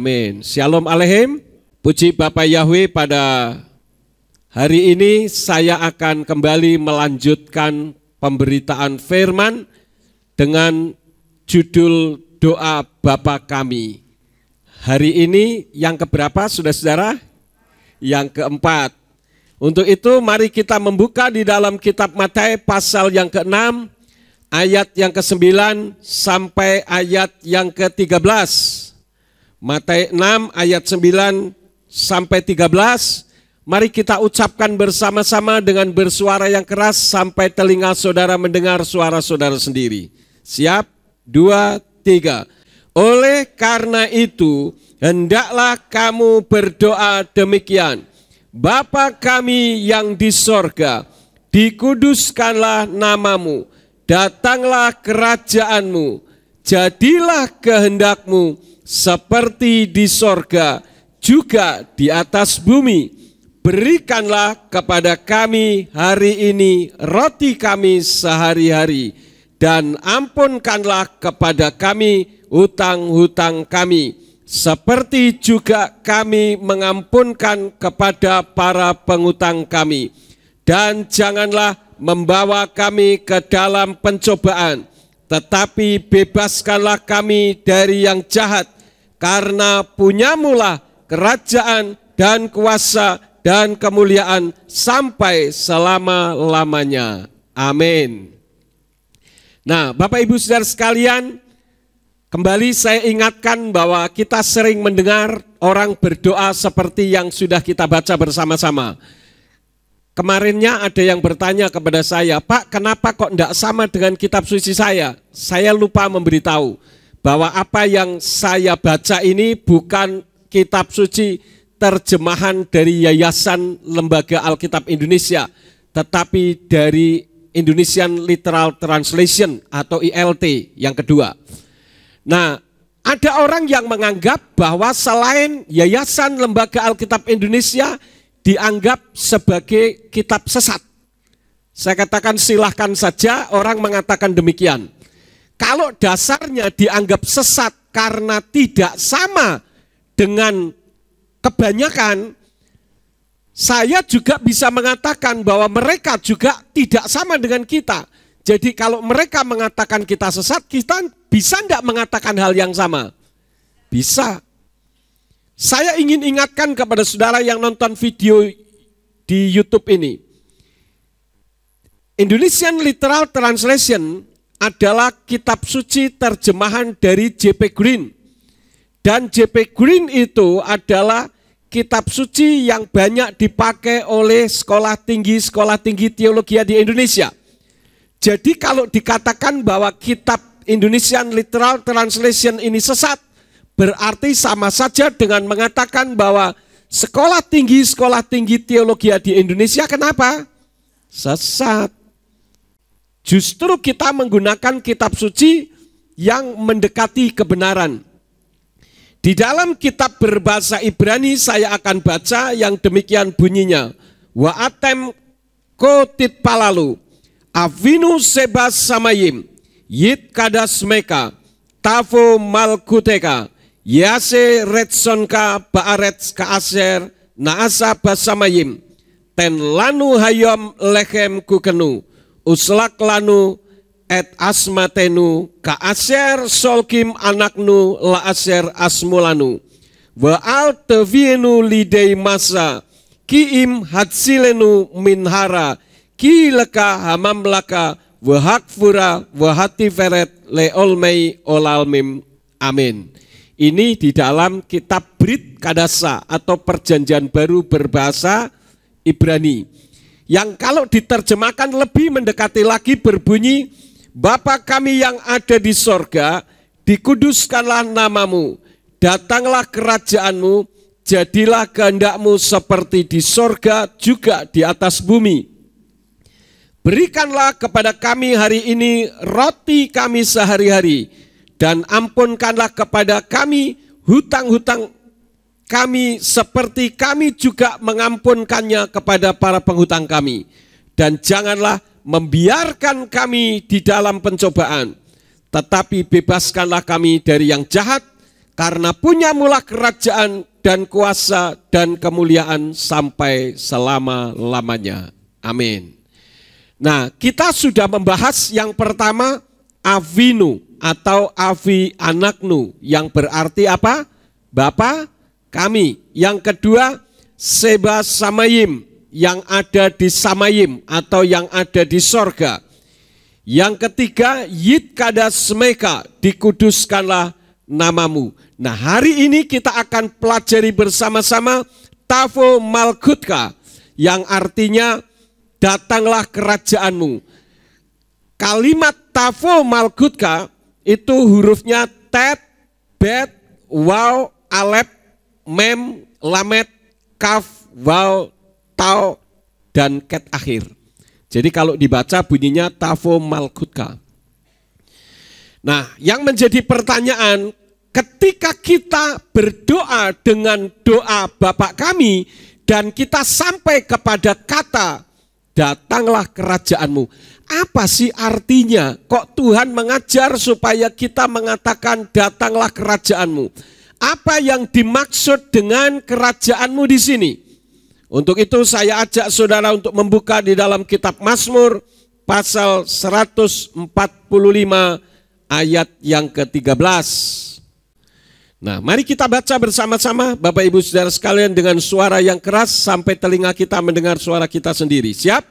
Amin. Shalom Aleichem. Puji Bapa Yahweh, pada hari ini saya akan kembali melanjutkan pemberitaan firman dengan judul doa Bapa kami. Hari ini yang keberapa saudara-saudara? Yang keempat. Untuk itu mari kita membuka di dalam kitab Matius pasal yang ke-6 ayat yang ke-9 sampai ayat yang ke-13. Matius 6 ayat 9 sampai 13. Mari kita ucapkan bersama-sama dengan bersuara yang keras sampai telinga saudara mendengar suara saudara sendiri. Siap? 2, 3. Oleh karena itu, hendaklah kamu berdoa demikian. Bapa kami yang di sorga, dikuduskanlah namamu, datanglah kerajaanmu, jadilah kehendakmu seperti di sorga, juga di atas bumi. Berikanlah kepada kami hari ini roti kami sehari-hari, dan ampunkanlah kepada kami hutang-hutang kami, seperti juga kami mengampunkan kepada para penghutang kami. Dan janganlah membawa kami ke dalam pencobaan, tetapi bebaskanlah kami dari yang jahat, karena punyamulah kerajaan dan kuasa dan kemuliaan sampai selama-lamanya. Amin. Nah, Bapak Ibu Saudara sekalian, kembali saya ingatkan bahwa kita sering mendengar orang berdoa seperti yang sudah kita baca bersama-sama. Kemarinnya ada yang bertanya kepada saya, Pak, kenapa kok tidak sama dengan kitab suci saya? Saya lupa memberitahu bahwa apa yang saya baca ini bukan kitab suci terjemahan dari Yayasan Lembaga Alkitab Indonesia, tetapi dari Indonesian Literal Translation atau ILT yang kedua. Nah, ada orang yang menganggap bahwa selain Yayasan Lembaga Alkitab Indonesia dianggap sebagai kitab sesat. Saya katakan silahkan saja orang mengatakan demikian. Kalau dasarnya dianggap sesat karena tidak sama dengan kebanyakan, saya juga bisa mengatakan bahwa mereka juga tidak sama dengan kita. Jadi kalau mereka mengatakan kita sesat, kita bisa tidak mengatakan hal yang sama? Bisa. Saya ingin ingatkan kepada saudara yang nonton video di YouTube ini. Indonesian Literal Translation adalah kitab suci terjemahan dari J.P. Green. Dan J.P. Green itu adalah kitab suci yang banyak dipakai oleh sekolah tinggi teologi di Indonesia. Jadi kalau dikatakan bahwa kitab Indonesian Literal Translation ini sesat, berarti sama saja dengan mengatakan bahwa sekolah tinggi teologi di Indonesia kenapa? Sesat. Justru kita menggunakan kitab suci yang mendekati kebenaran. Di dalam kitab berbahasa Ibrani saya akan baca yang demikian bunyinya. Wa atem kotit palalu, avinu sebas samayim, yit kadas meka, tavo malkuteka, yase retsonka baaretz kaaser naasa basamayim, ten lanu hayom lechem kukenu, uslak lanu et asmatenu kaaser solkim anaknu laaser asmulanu, wa al tevienu lidei masa, kiim hatsilenu minhara, ki leka hamam laka, wahakfura wahatiferet leolmei olalmim. Amin. Ini di dalam kitab Brit Kadasa atau Perjanjian Baru berbahasa Ibrani. Yang kalau diterjemahkan lebih mendekati lagi berbunyi, Bapa kami yang ada di sorga, dikuduskanlah namamu, datanglah kerajaanmu, jadilah kehendakmu seperti di sorga juga di atas bumi. Berikanlah kepada kami hari ini roti kami sehari-hari, dan ampunkanlah kepada kami hutang-hutang kami seperti kami juga mengampunkannya kepada para penghutang kami. Dan janganlah membiarkan kami di dalam pencobaan, tetapi bebaskanlah kami dari yang jahat, karena punyamulah kerajaan dan kuasa dan kemuliaan sampai selama-lamanya. Amin. Nah, kita sudah membahas yang pertama Avinu atau Avi Anaknu, yang berarti apa? Bapa kami. Yang kedua Seba Samayim, yang ada di Samayim atau yang ada di sorga. Yang ketiga Yit Kadas Meka, dikuduskanlah namamu. Nah, hari ini kita akan pelajari bersama-sama Tavo Malkutka, yang artinya datanglah kerajaanmu. Kalimat Tavo Malkutka itu hurufnya Tet, Bet, Waw, Alep, Mem, Lamet, Kaf, Waw, Tau, dan Ket akhir. Jadi kalau dibaca bunyinya Tavo Malkutka. Nah, yang menjadi pertanyaan, ketika kita berdoa dengan doa Bapa kami dan kita sampai kepada kata datanglah kerajaanmu, apa sih artinya? Kok Tuhan mengajar supaya kita mengatakan datanglah kerajaanmu? Apa yang dimaksud dengan kerajaanmu di sini? Untuk itu saya ajak saudara untuk membuka di dalam kitab Mazmur pasal 145 ayat yang ke-13. Nah, mari kita baca bersama-sama Bapak Ibu Saudara sekalian dengan suara yang keras sampai telinga kita mendengar suara kita sendiri. Siap?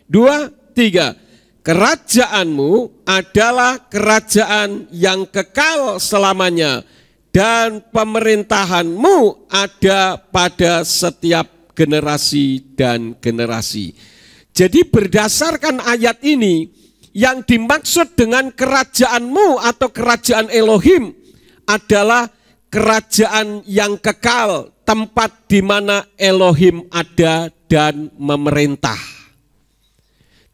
2, 3. Kerajaanmu adalah kerajaan yang kekal selamanya dan pemerintahanmu ada pada setiap generasi dan generasi. Jadi berdasarkan ayat ini, yang dimaksud dengan kerajaanmu atau kerajaan Elohim adalah kerajaan yang kekal, tempat di mana Elohim ada dan memerintah.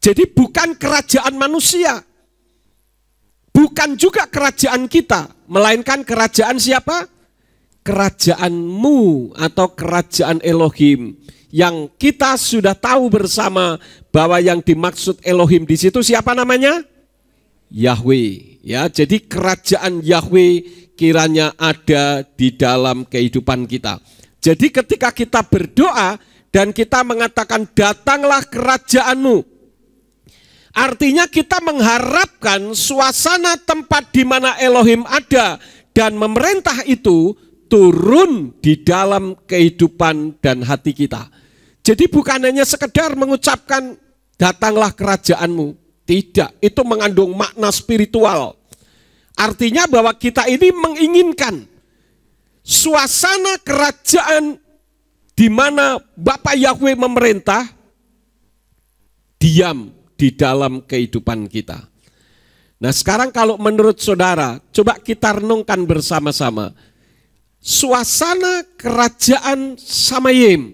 Jadi bukan kerajaan manusia, bukan juga kerajaan kita, melainkan kerajaan siapa? Kerajaanmu atau kerajaan Elohim, yang kita sudah tahu bersama bahwa yang dimaksud Elohim di situ siapa namanya? Yahweh. Ya, jadi kerajaan Yahweh kiranya ada di dalam kehidupan kita. Jadi ketika kita berdoa dan kita mengatakan datanglah kerajaanmu, artinya kita mengharapkan suasana tempat di mana Elohim ada dan memerintah itu turun di dalam kehidupan dan hati kita. Jadi bukan hanya sekedar mengucapkan datanglah kerajaanmu. Tidak, itu mengandung makna spiritual. Artinya bahwa kita ini menginginkan suasana kerajaan di mana Bapa Yahweh memerintah diam di dalam kehidupan kita. Nah, sekarang kalau menurut saudara, coba kita renungkan bersama-sama. Suasana kerajaan Samayim,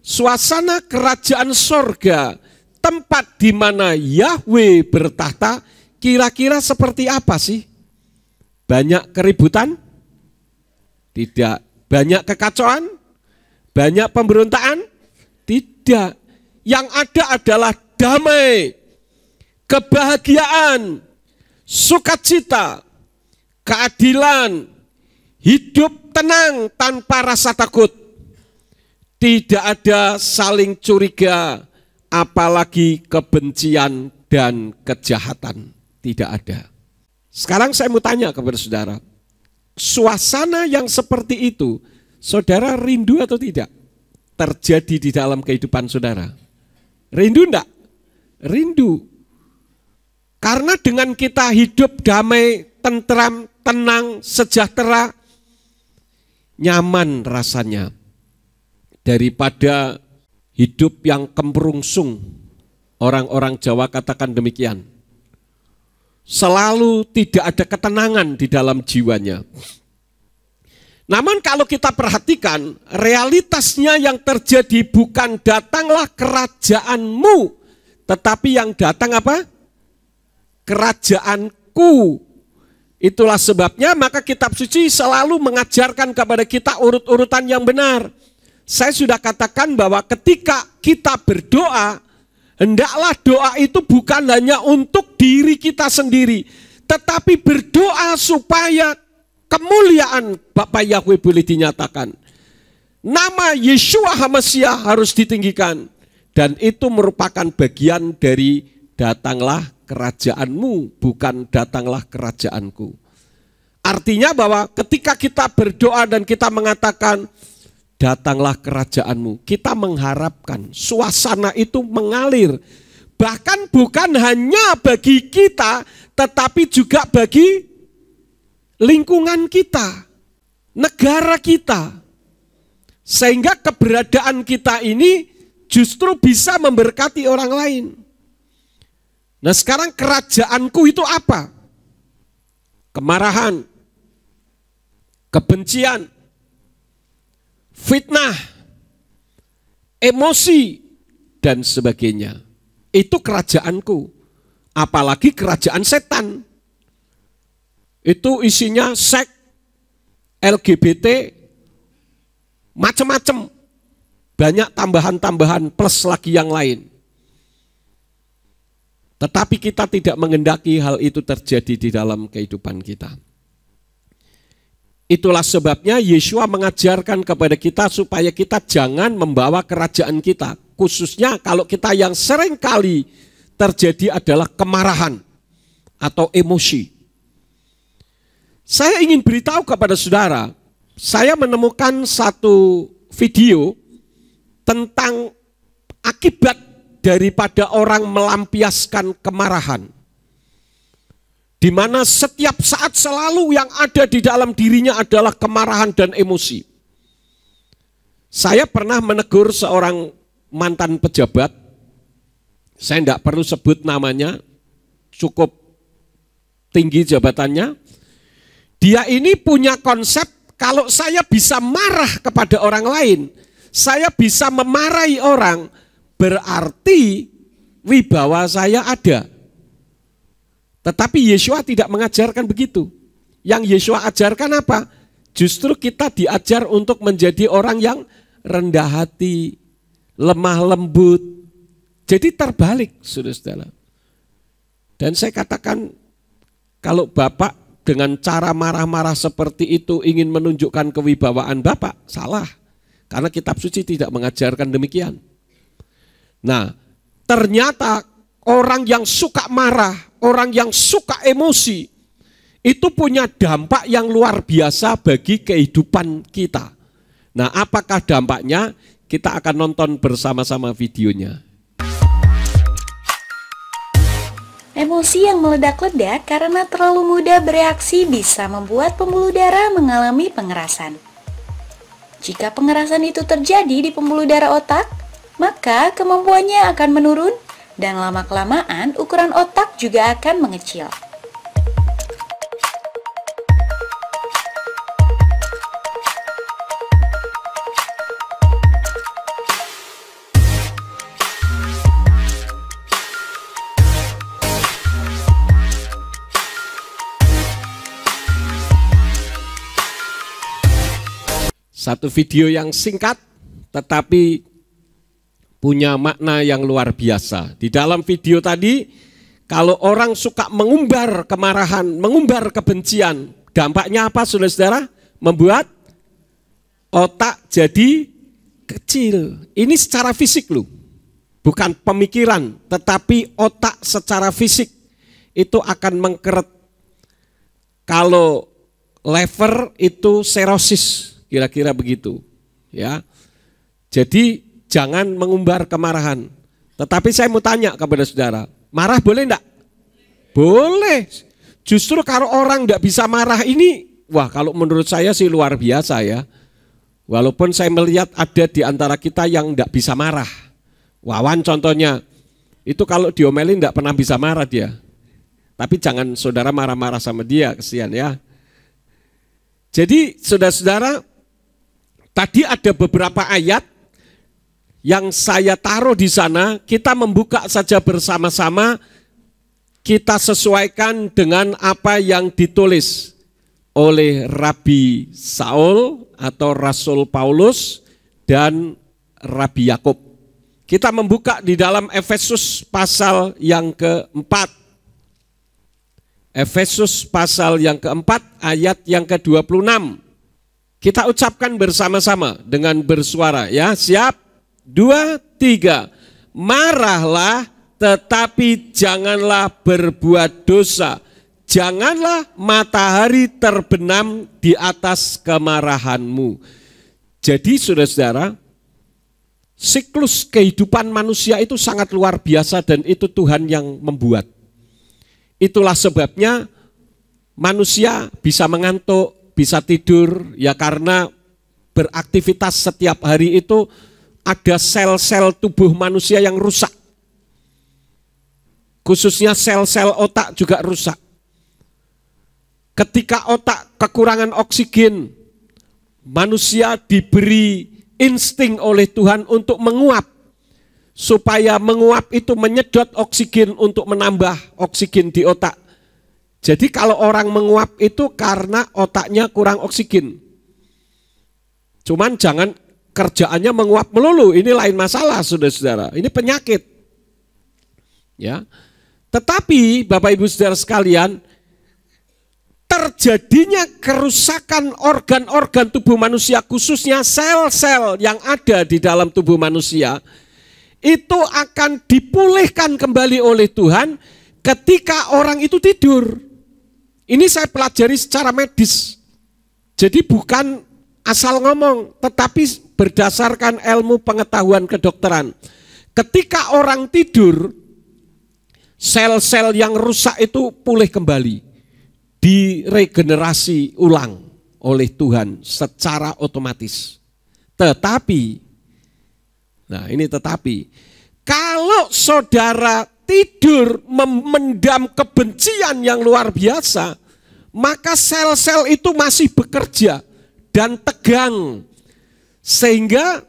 suasana kerajaan sorga, tempat di mana Yahweh bertahta, kira-kira seperti apa sih? Banyak keributan? Tidak. Banyak kekacauan? Banyak pemberontakan? Tidak. Yang ada adalah damai, kebahagiaan, sukacita, keadilan, hidup tenang tanpa rasa takut. Tidak ada saling curiga, apalagi kebencian dan kejahatan. Tidak ada. Sekarang saya mau tanya kepada saudara, suasana yang seperti itu, saudara rindu atau tidak terjadi di dalam kehidupan saudara? Rindu enggak? Rindu. Karena dengan kita hidup damai, tentram, tenang, sejahtera, nyaman rasanya daripada hidup yang kemperungsung. Orang-orang Jawa katakan demikian. Selalu tidak ada ketenangan di dalam jiwanya. Namun kalau kita perhatikan, realitasnya yang terjadi bukan datanglah kerajaanmu, tetapi yang datang apa? Kerajaanku. Itulah sebabnya maka kitab suci selalu mengajarkan kepada kita urut-urutan yang benar. Saya sudah katakan bahwa ketika kita berdoa, hendaklah doa itu bukan hanya untuk diri kita sendiri, tetapi berdoa supaya kemuliaan Bapa Yahweh boleh dinyatakan. Nama Yeshua HaMashiach harus ditinggikan. Dan itu merupakan bagian dari datanglah kerajaanmu, bukan datanglah kerajaanku. Artinya bahwa ketika kita berdoa dan kita mengatakan datanglah kerajaanmu, kita mengharapkan suasana itu mengalir. Bahkan bukan hanya bagi kita, tetapi juga bagi lingkungan kita, negara kita. Sehingga keberadaan kita ini justru bisa memberkati orang lain. Nah sekarang kerajaanku itu apa? Kemarahan, kebencian, fitnah, emosi, dan sebagainya. Itu kerajaanku. Apalagi kerajaan setan. Itu isinya seks, LGBT, macam-macam. Banyak tambahan-tambahan plus lagi yang lain. Tetapi kita tidak menghendaki hal itu terjadi di dalam kehidupan kita. Itulah sebabnya Yeshua mengajarkan kepada kita supaya kita jangan membawa kerajaan kita. Khususnya kalau kita yang sering kali terjadi adalah kemarahan atau emosi. Saya ingin beritahu kepada saudara, saya menemukan satu video tentang akibat daripada orang melampiaskan kemarahan. Di mana setiap saat selalu yang ada di dalam dirinya adalah kemarahan dan emosi. Saya pernah menegur seorang mantan pejabat, saya tidak perlu sebut namanya, cukup tinggi jabatannya. Dia ini punya konsep kalau saya bisa marah kepada orang lain, saya bisa memarahi orang, berarti wibawa saya ada. Tetapi Yeshua tidak mengajarkan begitu. Yang Yeshua ajarkan apa? Justru kita diajar untuk menjadi orang yang rendah hati, lemah lembut. Jadi terbalik, saudara-saudara. Dan saya katakan, kalau Bapak dengan cara marah-marah seperti itu ingin menunjukkan kewibawaan Bapak, salah. Karena kitab suci tidak mengajarkan demikian. Nah, ternyata orang yang suka marah, orang yang suka emosi, itu punya dampak yang luar biasa bagi kehidupan kita. Nah, apakah dampaknya? Kita akan nonton bersama-sama videonya. Emosi yang meledak-ledak karena terlalu mudah bereaksi bisa membuat pembuluh darah mengalami pengerasan. Jika pengerasan itu terjadi di pembuluh darah otak, maka kemampuannya akan menurun dan lama-kelamaan ukuran otak juga akan mengecil. Satu video yang singkat tetapi punya makna yang luar biasa. Di dalam video tadi, kalau orang suka mengumbar kemarahan, mengumbar kebencian, dampaknya apa saudara-saudara? Membuat otak jadi kecil. Ini secara fisik loh, bukan pemikiran, tetapi otak secara fisik itu akan mengkeret. Kalau lever itu serosis, kira-kira begitu, ya. Jadi jangan mengumbar kemarahan. Tetapi saya mau tanya kepada saudara, marah boleh enggak? Boleh. Justru kalau orang enggak bisa marah ini, wah kalau menurut saya sih luar biasa ya. Walaupun saya melihat ada di antara kita yang enggak bisa marah. Wawan contohnya, itu kalau diomelin enggak pernah bisa marah dia. Tapi jangan saudara marah-marah sama dia, kesian ya. Jadi saudara-saudara, tadi ada beberapa ayat yang saya taruh di sana, kita membuka saja bersama-sama, kita sesuaikan dengan apa yang ditulis oleh Rabi Saul atau Rasul Paulus dan Rabi Yakub. Kita membuka di dalam Efesus pasal yang keempat. Efesus pasal yang keempat ayat yang ke-26. Kita ucapkan bersama-sama dengan bersuara ya. Siap? 2, 3. Marahlah tetapi janganlah berbuat dosa. Janganlah matahari terbenam di atas kemarahanmu. Jadi saudara-saudara, siklus kehidupan manusia itu sangat luar biasa dan itu Tuhan yang membuat. Itulah sebabnya manusia bisa mengantuk, bisa tidur, ya karena beraktivitas setiap hari itu ada sel-sel tubuh manusia yang rusak. Khususnya sel-sel otak juga rusak. Ketika otak kekurangan oksigen, manusia diberi insting oleh Tuhan untuk menguap. Supaya menguap itu menyedot oksigen untuk menambah oksigen di otak. Jadi kalau orang menguap itu karena otaknya kurang oksigen. Cuman jangan kerjaannya menguap melulu, ini lain masalah saudara-saudara, ini penyakit. Ya. Tetapi Bapak Ibu Saudara sekalian, terjadinya kerusakan organ-organ tubuh manusia, khususnya sel-sel yang ada di dalam tubuh manusia, itu akan dipulihkan kembali oleh Tuhan ketika orang itu tidur. Ini saya pelajari secara medis. Jadi bukan asal ngomong, tetapi berdasarkan ilmu pengetahuan kedokteran. Ketika orang tidur, sel-sel yang rusak itu pulih kembali, diregenerasi ulang oleh Tuhan secara otomatis. Tetapi, nah ini tetapi, kalau saudara tidur memendam kebencian yang luar biasa, maka sel-sel itu masih bekerja dan tegang. Sehingga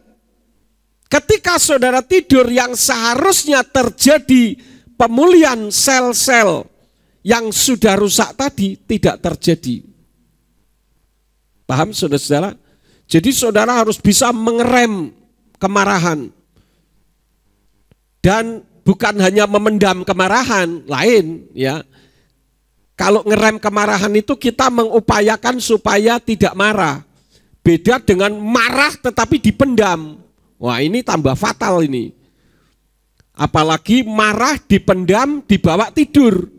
ketika saudara tidur yang seharusnya terjadi pemulihan sel-sel yang sudah rusak tadi tidak terjadi. Paham saudara-saudara? Jadi saudara harus bisa mengerem kemarahan. Dan bukan hanya memendam kemarahan, lain ya. Kalau ngerem kemarahan itu kita mengupayakan supaya tidak marah. Beda dengan marah tetapi dipendam. Wah ini tambah fatal ini. Apalagi marah dipendam dibawa tidur.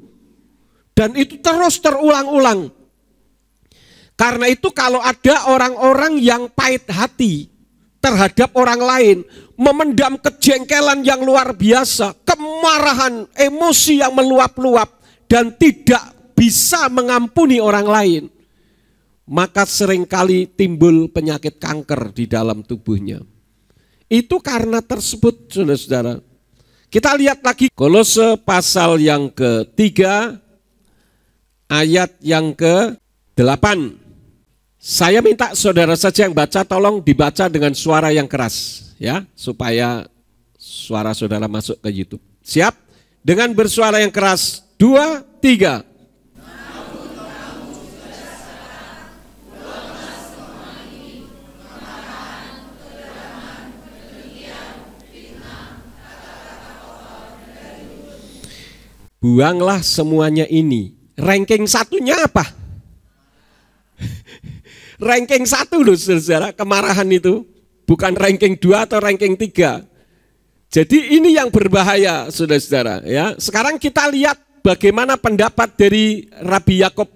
Dan itu terus terulang-ulang. Karena itu kalau ada orang-orang yang pahit hati terhadap orang lain, memendam kejengkelan yang luar biasa, kemarahan, emosi yang meluap-luap, dan tidak bisa mengampuni orang lain, maka seringkali timbul penyakit kanker di dalam tubuhnya. Itu karena tersebut, saudara-saudara. Kita lihat lagi Kolose pasal yang ketiga, ayat yang ke-8. Saya minta saudara saja yang baca, tolong dibaca dengan suara yang keras, ya, supaya suara saudara masuk ke YouTube. Siap? Dengan bersuara yang keras, 2, 3. Buanglah semuanya ini. Ranking satunya apa? Ranking 1 loh saudara, kemarahan itu. Bukan ranking 2 atau ranking 3. Jadi ini yang berbahaya saudara-saudara ya. Sekarang kita lihat bagaimana pendapat dari Rabi Yakub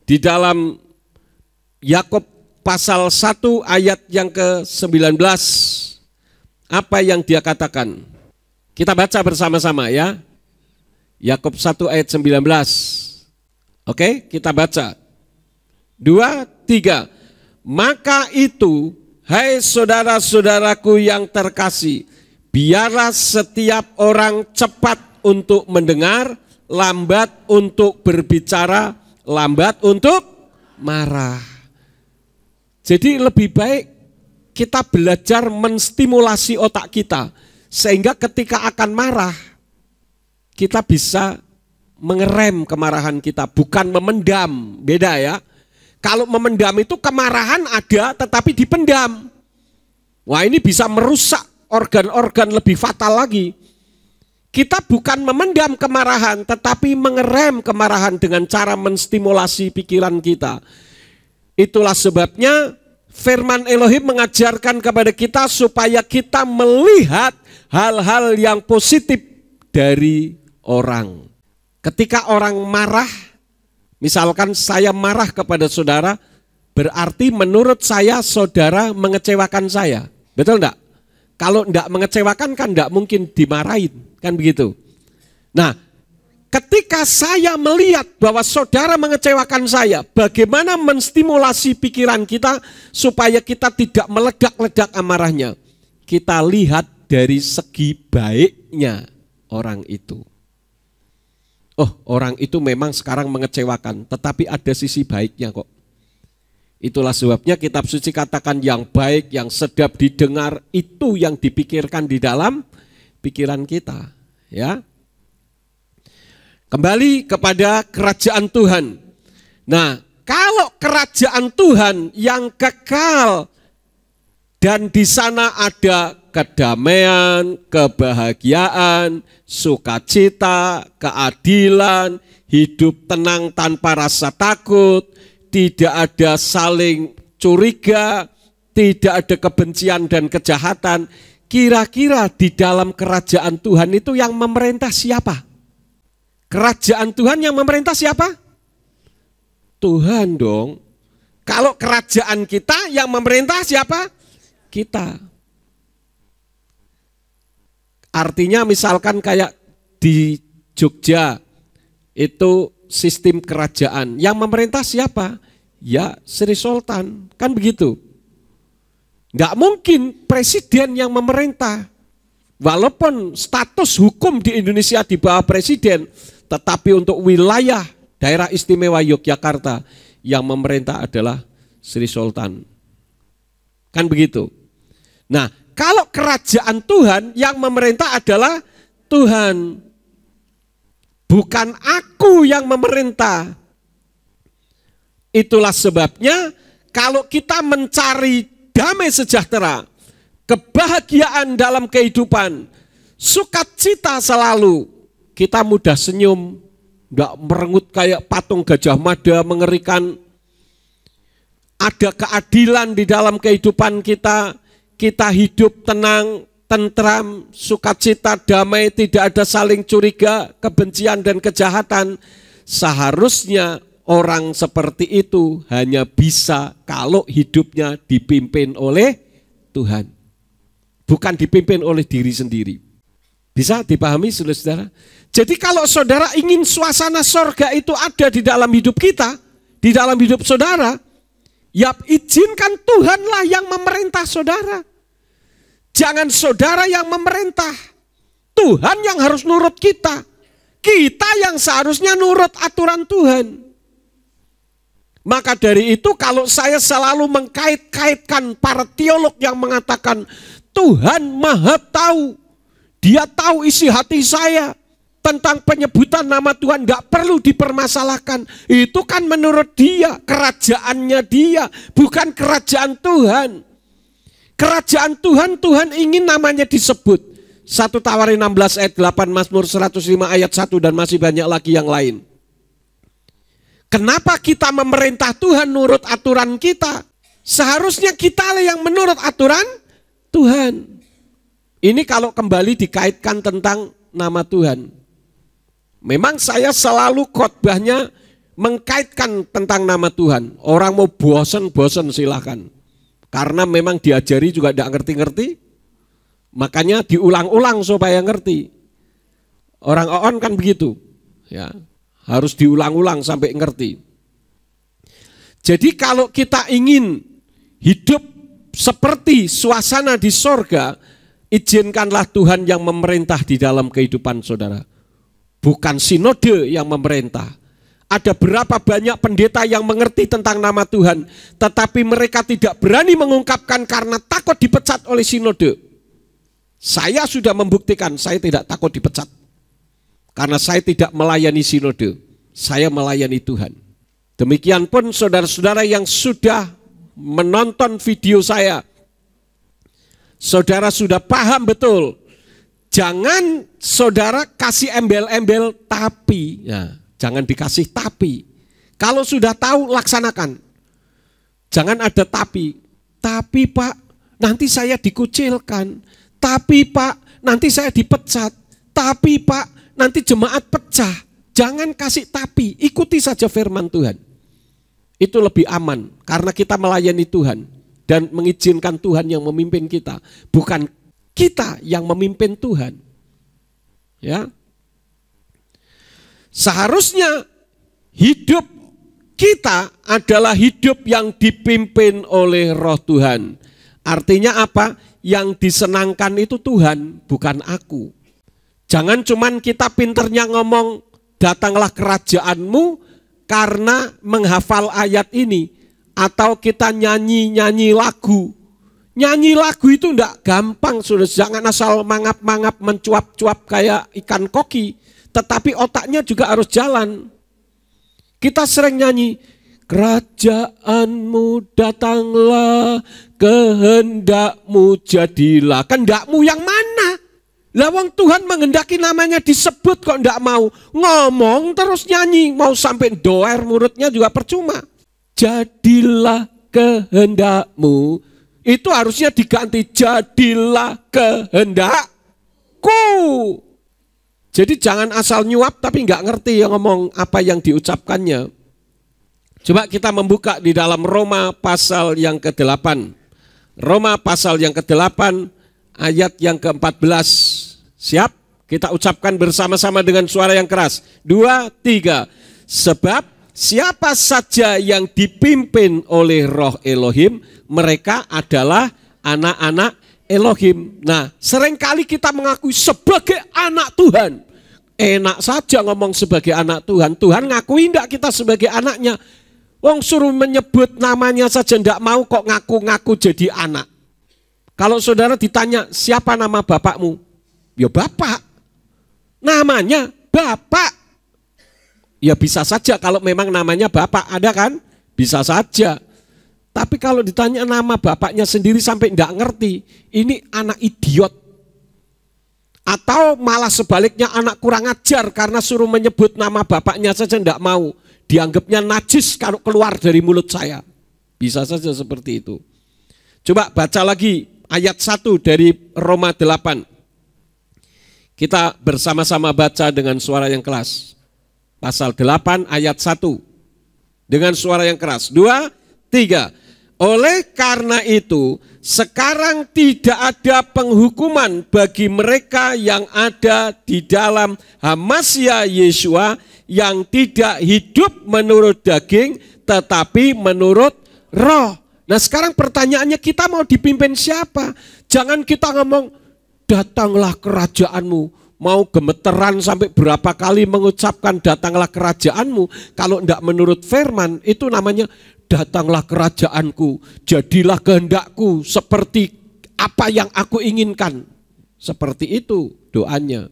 di dalam Yakub pasal 1 ayat yang ke-19. Apa yang dia katakan? Kita baca bersama-sama ya. Yakub 1 ayat 19. Oke, kita baca. 2, 3. Maka itu, hai saudara-saudaraku yang terkasih, biarlah setiap orang cepat untuk mendengar, lambat untuk berbicara, lambat untuk marah. Jadi lebih baik kita belajar menstimulasi otak kita, sehingga ketika akan marah, kita bisa mengerem kemarahan kita, bukan memendam, beda ya. Kalau memendam itu kemarahan ada tetapi dipendam. Wah ini bisa merusak organ-organ lebih fatal lagi. kita bukan memendam kemarahan, tetapi mengerem kemarahan dengan cara menstimulasi pikiran kita. Itulah sebabnya firman Elohim mengajarkan kepada kita supaya kita melihat hal-hal yang positif dari orang. Ketika orang marah, misalkan saya marah kepada saudara, berarti menurut saya saudara mengecewakan saya. Betul enggak? Kalau enggak mengecewakan kan enggak mungkin dimarahin, kan begitu. Nah, ketika saya melihat bahwa saudara mengecewakan saya, bagaimana menstimulasi pikiran kita supaya kita tidak meledak-ledak amarahnya? Kita lihat dari segi baiknya orang itu. Oh, orang itu memang sekarang mengecewakan, tetapi ada sisi baiknya kok. Itulah sebabnya kitab suci katakan yang baik, yang sedap didengar, itu yang dipikirkan di dalam pikiran kita. Ya. Kembali kepada kerajaan Tuhan. Nah, kalau kerajaan Tuhan yang kekal dan di sana ada kedamaian, kebahagiaan, sukacita, keadilan, hidup tenang tanpa rasa takut, tidak ada saling curiga, tidak ada kebencian dan kejahatan. Kira-kira di dalam kerajaan Tuhan itu yang memerintah siapa? Kerajaan Tuhan yang memerintah siapa? Tuhan dong. Kalau kerajaan kita yang memerintah siapa? Kita. Artinya misalkan kayak di Jogja itu sistem kerajaan, yang memerintah siapa? Ya Sri Sultan, kan begitu. Nggak mungkin presiden yang memerintah. Walaupun status hukum di Indonesia di bawah presiden, tetapi untuk wilayah daerah istimewa Yogyakarta yang memerintah adalah Sri Sultan. Kan begitu. Nah, kalau kerajaan Tuhan yang memerintah adalah Tuhan. Bukan aku yang memerintah. Itulah sebabnya kalau kita mencari damai sejahtera, kebahagiaan dalam kehidupan, sukacita selalu, kita mudah senyum, enggak merengut kayak patung Gajah Mada mengerikan. Ada keadilan di dalam kehidupan kita, kita hidup tenang, tentram, sukacita, damai, tidak ada saling curiga, kebencian dan kejahatan. Seharusnya orang seperti itu hanya bisa kalau hidupnya dipimpin oleh Tuhan, bukan dipimpin oleh diri sendiri. Bisa dipahami saudara-saudara? Jadi kalau saudara ingin suasana sorga itu ada di dalam hidup kita, di dalam hidup saudara, ya izinkan Tuhanlah yang memerintah saudara. Jangan saudara yang memerintah. Tuhan yang harus nurut kita. Kita yang seharusnya nurut aturan Tuhan. Maka dari itu kalau saya selalu mengkait-kaitkan para teolog yang mengatakan Tuhan Maha Tahu. Dia tahu isi hati saya. Tentang penyebutan nama Tuhan gak perlu dipermasalahkan. Itu kan menurut dia, kerajaannya dia, bukan kerajaan Tuhan. Kerajaan Tuhan, Tuhan ingin namanya disebut. 1 Tawarin 16 ayat 8, Mazmur 105 ayat 1 dan masih banyak lagi yang lain. Kenapa kita memerintah Tuhan nurut aturan kita? Seharusnya kita yang menurut aturan Tuhan. Ini kalau kembali dikaitkan tentang nama Tuhan. Memang saya selalu khotbahnya mengkaitkan tentang nama Tuhan. Orang mau bosen-bosen silahkan. Karena memang diajari juga tidak ngerti-ngerti. Makanya diulang-ulang supaya ngerti. Orang on kan begitu. Ya, harus diulang-ulang sampai ngerti. Jadi kalau kita ingin hidup seperti suasana di sorga, izinkanlah Tuhan yang memerintah di dalam kehidupan saudara. Bukan sinode yang memerintah. Ada berapa banyak pendeta yang mengerti tentang nama Tuhan, tetapi mereka tidak berani mengungkapkan karena takut dipecat oleh sinode. Saya sudah membuktikan saya tidak takut dipecat. Karena saya tidak melayani sinode, saya melayani Tuhan. Demikian pun saudara-saudara yang sudah menonton video saya, saudara sudah paham betul. Jangan saudara kasih embel-embel tapi. Ya, jangan dikasih tapi. Kalau sudah tahu laksanakan. Jangan ada tapi. Tapi Pak, nanti saya dikucilkan. Tapi Pak, nanti saya dipecat. Tapi Pak, nanti jemaat pecah. Jangan kasih tapi, ikuti saja firman Tuhan. Itu lebih aman karena kita melayani Tuhan dan mengizinkan Tuhan yang memimpin kita, bukan kita yang memimpin Tuhan. Ya. Seharusnya hidup kita adalah hidup yang dipimpin oleh Roh Tuhan. Artinya apa? Yang disenangkan itu Tuhan, bukan aku. Jangan cuman kita pinternya ngomong, datanglah kerajaanmu karena menghafal ayat ini. Atau kita nyanyi lagu. Nyanyi lagu itu enggak gampang, sudah. Jangan asal mangap-mangap mencuap-cuap kayak ikan koki. Tetapi otaknya juga harus jalan. Kita sering nyanyi, kerajaanmu datanglah, kehendakmu jadilah. Kehendakmu yang mana? Lawang Tuhan menghendaki namanya disebut kok enggak mau. Ngomong terus nyanyi, mau sampai doer muridnya juga percuma. Jadilah kehendakmu. Itu harusnya diganti, jadilah kehendakku. Jadi jangan asal nyuap tapi enggak ngerti yang ngomong apa yang diucapkannya. Coba kita membuka di dalam Roma pasal yang ke-8. Roma pasal yang ke-8 ayat yang ke-14. Siap? Kita ucapkan bersama-sama dengan suara yang keras. 2, 3. Sebab siapa saja yang dipimpin oleh Roh Elohim, mereka adalah anak-anak Elohim. Nah, seringkali kita mengakui sebagai anak Tuhan. Enak saja ngomong sebagai anak Tuhan. Tuhan ngakui enggak kita sebagai anaknya. Wong suruh menyebut namanya saja enggak mau kok ngaku-ngaku jadi anak. Kalau saudara ditanya siapa nama bapakmu? Ya bapak. Namanya bapak. Ya bisa saja kalau memang namanya bapak, ada kan? Bisa saja. Tapi kalau ditanya nama bapaknya sendiri sampai enggak ngerti, ini anak idiot. Atau malah sebaliknya anak kurang ajar karena suruh menyebut nama bapaknya saja enggak mau. Dianggapnya najis kalau keluar dari mulut saya. Bisa saja seperti itu. Coba baca lagi ayat 1 dari Roma 8. Kita bersama-sama baca dengan suara yang keras. Pasal 8 ayat 1. Dengan suara yang keras. 2, 3. Oleh karena itu, sekarang tidak ada penghukuman bagi mereka yang ada di dalam Hamasya Yeshua yang tidak hidup menurut daging tetapi menurut roh. Nah sekarang pertanyaannya, kita mau dipimpin siapa? Jangan kita ngomong datanglah kerajaanmu. Mau gemeteran sampai berapa kali mengucapkan datanglah kerajaanmu. Kalau tidak menurut firman itu namanya datanglah kerajaanku, jadilah kehendakku seperti apa yang aku inginkan. Seperti itu doanya.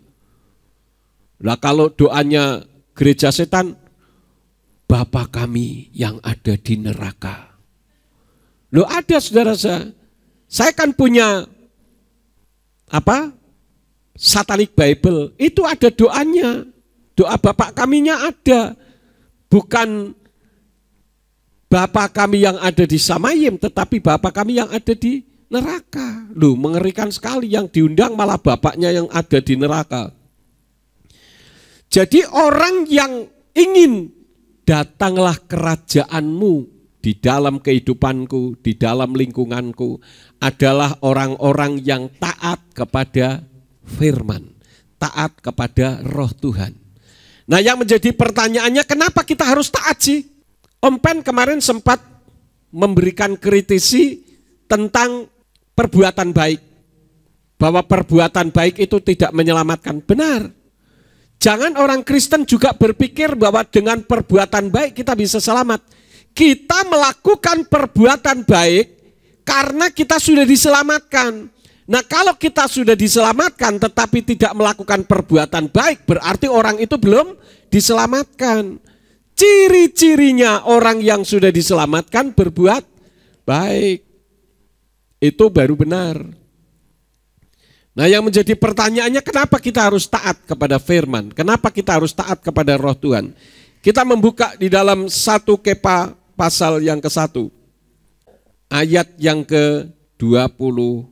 Nah kalau doanya gereja setan, Bapa kami yang ada di neraka. Loh ada saudara saya kan punya Satanic Bible, itu ada doanya. Doa Bapa kaminya ada. Bukan Bapa kami yang ada di Samayim, tetapi Bapa kami yang ada di neraka. Loh, mengerikan sekali, yang diundang malah bapaknya yang ada di neraka. Jadi orang yang ingin datanglah kerajaanmu di dalam kehidupanku, di dalam lingkunganku, adalah orang-orang yang taat kepada firman, taat kepada Roh Tuhan. Nah yang menjadi pertanyaannya, kenapa kita harus taat sih? Om Pen kemarin sempat memberikan kritisi tentang perbuatan baik. Bahwa perbuatan baik itu tidak menyelamatkan. Benar. Jangan orang Kristen juga berpikir bahwa dengan perbuatan baik kita bisa selamat. Kita melakukan perbuatan baik karena kita sudah diselamatkan. Nah kalau kita sudah diselamatkan tetapi tidak melakukan perbuatan baik, berarti orang itu belum diselamatkan. Ciri-cirinya orang yang sudah diselamatkan berbuat baik. Itu baru benar. Nah, yang menjadi pertanyaannya, kenapa kita harus taat kepada firman? Kenapa kita harus taat kepada Roh Tuhan? Kita membuka di dalam 1 Kepa pasal yang ke-1. Ayat yang ke-22.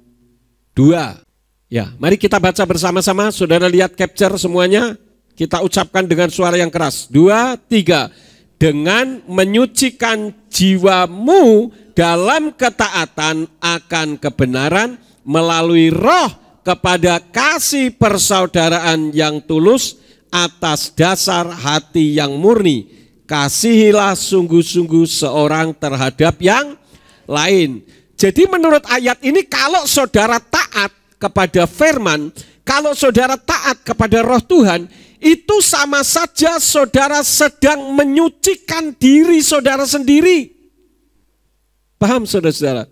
Ya, mari kita baca bersama-sama. Saudara lihat capture semuanya. Kita ucapkan dengan suara yang keras. 2, 3. Dengan menyucikan jiwamu dalam ketaatan akan kebenaran melalui Roh kepada kasih persaudaraan yang tulus atas dasar hati yang murni. Kasihilah sungguh-sungguh seorang terhadap yang lain. Jadi menurut ayat ini, kalau saudara taat kepada firman, kalau saudara taat kepada Roh Tuhan, itu sama saja saudara sedang menyucikan diri saudara sendiri. Paham saudara-saudara?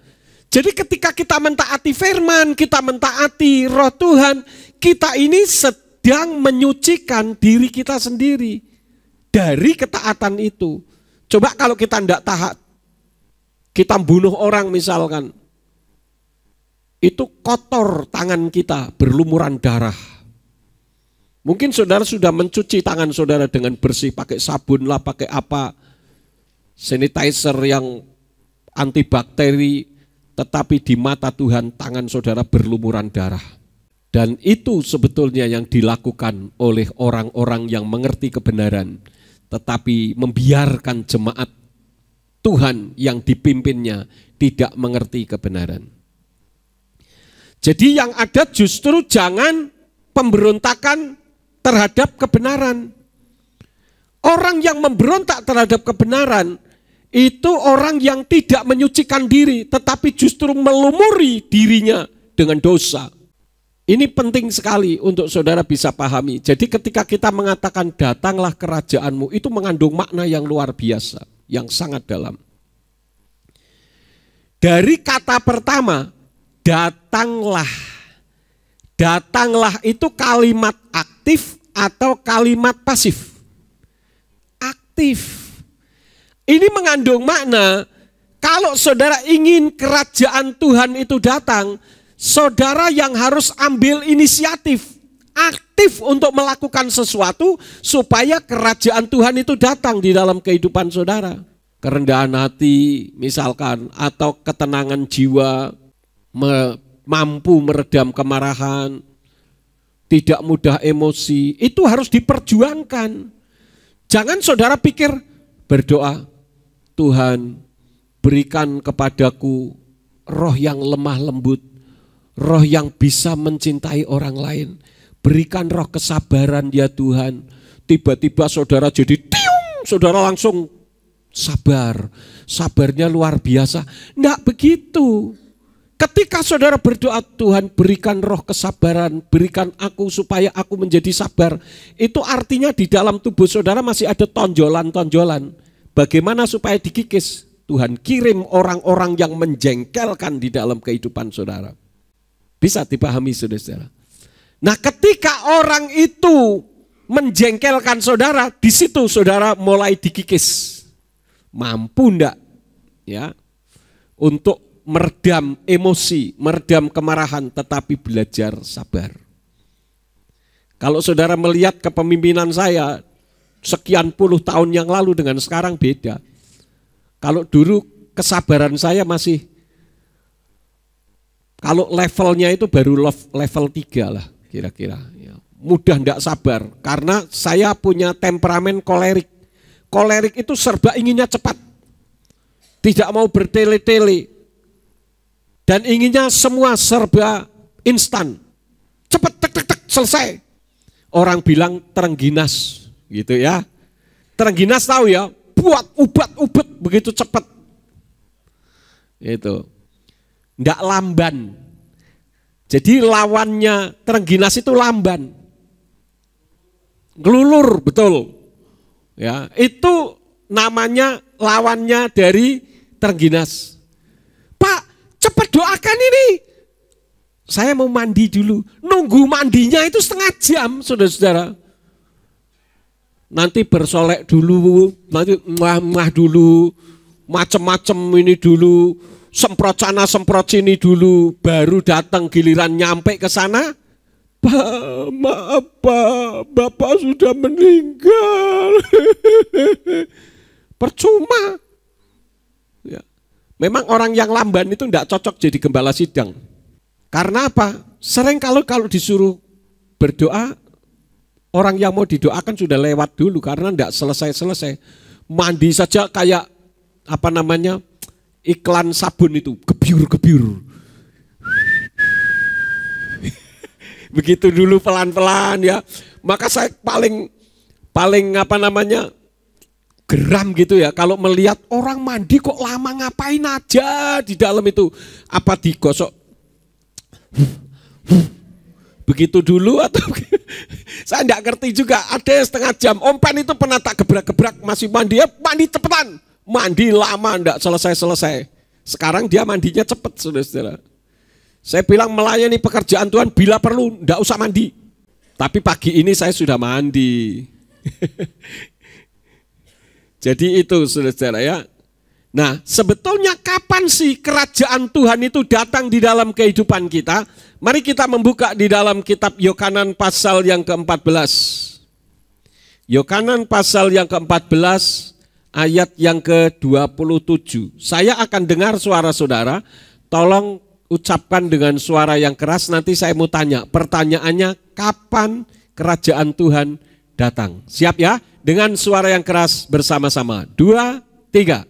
Jadi ketika kita mentaati firman, kita mentaati Roh Tuhan, kita ini sedang menyucikan diri kita sendiri dari ketaatan itu. Coba kalau kita tidak taat, kita bunuh orang misalkan, itu kotor tangan kita, berlumuran darah. Mungkin saudara sudah mencuci tangan saudara dengan bersih, pakai sabun lah, pakai apa, sanitizer yang antibakteri, tetapi di mata Tuhan tangan saudara berlumuran darah. Dan itu sebetulnya yang dilakukan oleh orang-orang yang mengerti kebenaran, tetapi membiarkan jemaat Tuhan yang dipimpinnya tidak mengerti kebenaran. Jadi yang ada justru jangan pemberontakan terhadap kebenaran. Orang yang memberontak terhadap kebenaran itu orang yang tidak menyucikan diri, tetapi justru melumuri dirinya dengan dosa. Ini penting sekali untuk saudara bisa pahami. Jadi ketika kita mengatakan datanglah kerajaanmu, itu mengandung makna yang luar biasa, yang sangat dalam. Dari kata pertama, datanglah. Datanglah itu kalimat aktif atau kalimat pasif? Aktif. Ini mengandung makna, kalau saudara ingin kerajaan Tuhan itu datang, saudara yang harus ambil inisiatif, aktif untuk melakukan sesuatu supaya kerajaan Tuhan itu datang di dalam kehidupan saudara. Kerendahan hati misalkan, atau ketenangan jiwa, mampu meredam kemarahan, tidak mudah emosi, itu harus diperjuangkan. Jangan saudara pikir berdoa, Tuhan berikan kepadaku roh yang lemah lembut, roh yang bisa mencintai orang lain, berikan roh kesabaran ya Tuhan. Tiba-tiba saudara jadi tiung, saudara langsung sabar, sabarnya luar biasa. Enggak begitu. Ketika saudara berdoa, Tuhan berikan roh kesabaran, berikan aku supaya aku menjadi sabar, itu artinya di dalam tubuh saudara masih ada tonjolan-tonjolan. Bagaimana supaya dikikis? Tuhan kirim orang-orang yang menjengkelkan di dalam kehidupan saudara. Bisa dipahami saudara-saudara. Nah, ketika orang itu menjengkelkan saudara, di situ saudara mulai dikikis. Mampu enggak ya untuk meredam emosi, meredam kemarahan, tetapi belajar sabar. Kalau saudara melihat kepemimpinan saya sekian puluh tahun yang lalu dengan sekarang beda. Kalau dulu kesabaran saya masih, kalau levelnya itu baru level 3 lah kira-kira. Mudah enggak sabar, karena saya punya temperamen kolerik. Kolerik itu serba inginnya cepat, tidak mau bertele-tele, dan inginnya semua serba instan, cepat tek selesai. Orang bilang terengginas gitu ya. Terengginas tahu ya, buat ubat-ubat begitu cepat. Itu ndak lamban. Jadi lawannya terengginas itu lamban. Ngelulur, betul. Ya, itu namanya lawannya dari terengginas. Pak, cepat doakan ini. Saya mau mandi dulu. Nunggu mandinya itu setengah jam, saudara-saudara. Nanti bersolek dulu, nanti muah dulu, macem-macem ini dulu, semprot sana semprot sini dulu, baru datang giliran nyampe ke sana, Pak, maaf Pak, Bapak sudah meninggal. Percuma. Ya. Memang orang yang lamban itu tidak cocok jadi gembala sidang. Karena apa? Sering kalau disuruh berdoa, orang yang mau didoakan sudah lewat dulu karena tidak selesai-selesai. Mandi saja kayak iklan sabun itu, gebyur-gebyur. Begitu dulu pelan-pelan ya. Maka saya paling geram gitu ya kalau melihat orang mandi kok lama, ngapain aja di dalam itu, apa digosok begitu dulu atau saya enggak ngerti juga. Ada setengah jam, ompen itu pernah tak gebrak-gebrak masih mandi, ya mandi cepetan, mandi lama enggak selesai-selesai. Sekarang dia mandinya cepet, saudara-saudara. Saya bilang melayani pekerjaan Tuhan bila perlu enggak usah mandi. Tapi pagi ini saya sudah mandi. Jadi itu saudara-saudara ya. Nah, sebetulnya kapan sih kerajaan Tuhan itu datang di dalam kehidupan kita? Mari kita membuka di dalam kitab Yohanan pasal yang ke-14. Yohanan pasal yang ke-14 ayat yang ke-27. Saya akan dengar suara saudara, tolong ucapkan dengan suara yang keras, nanti saya mau tanya. Pertanyaannya, kapan kerajaan Tuhan datang? Siap ya? Dengan suara yang keras bersama-sama. 2, 3.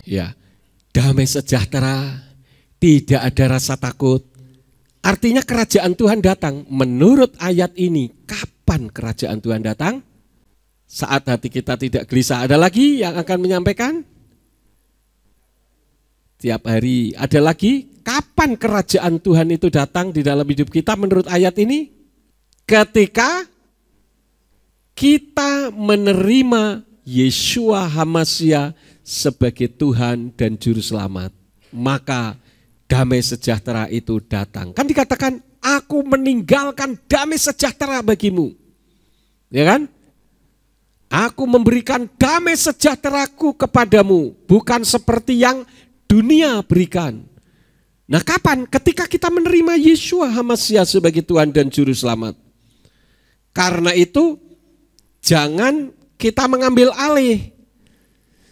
Ya, damai sejahtera, tidak ada rasa takut. Artinya kerajaan Tuhan datang. Menurut ayat ini, kapan kerajaan Tuhan datang? Saat hati kita tidak gelisah. Ada lagi yang akan menyampaikan? Tiap hari. Ada lagi? Kapan kerajaan Tuhan itu datang di dalam hidup kita menurut ayat ini? Ketika kita menerima Yeshua HaMasyiah sebagai Tuhan dan Juru Selamat, maka damai sejahtera itu datang. Kan dikatakan, aku meninggalkan damai sejahtera bagimu. Ya kan? Aku memberikan damai sejahteraku kepadamu, bukan seperti yang dunia berikan. Nah, kapan? Ketika kita menerima Yeshua HaMasyiah sebagai Tuhan dan Juru Selamat. Karena itu, jangan kita mengambil alih.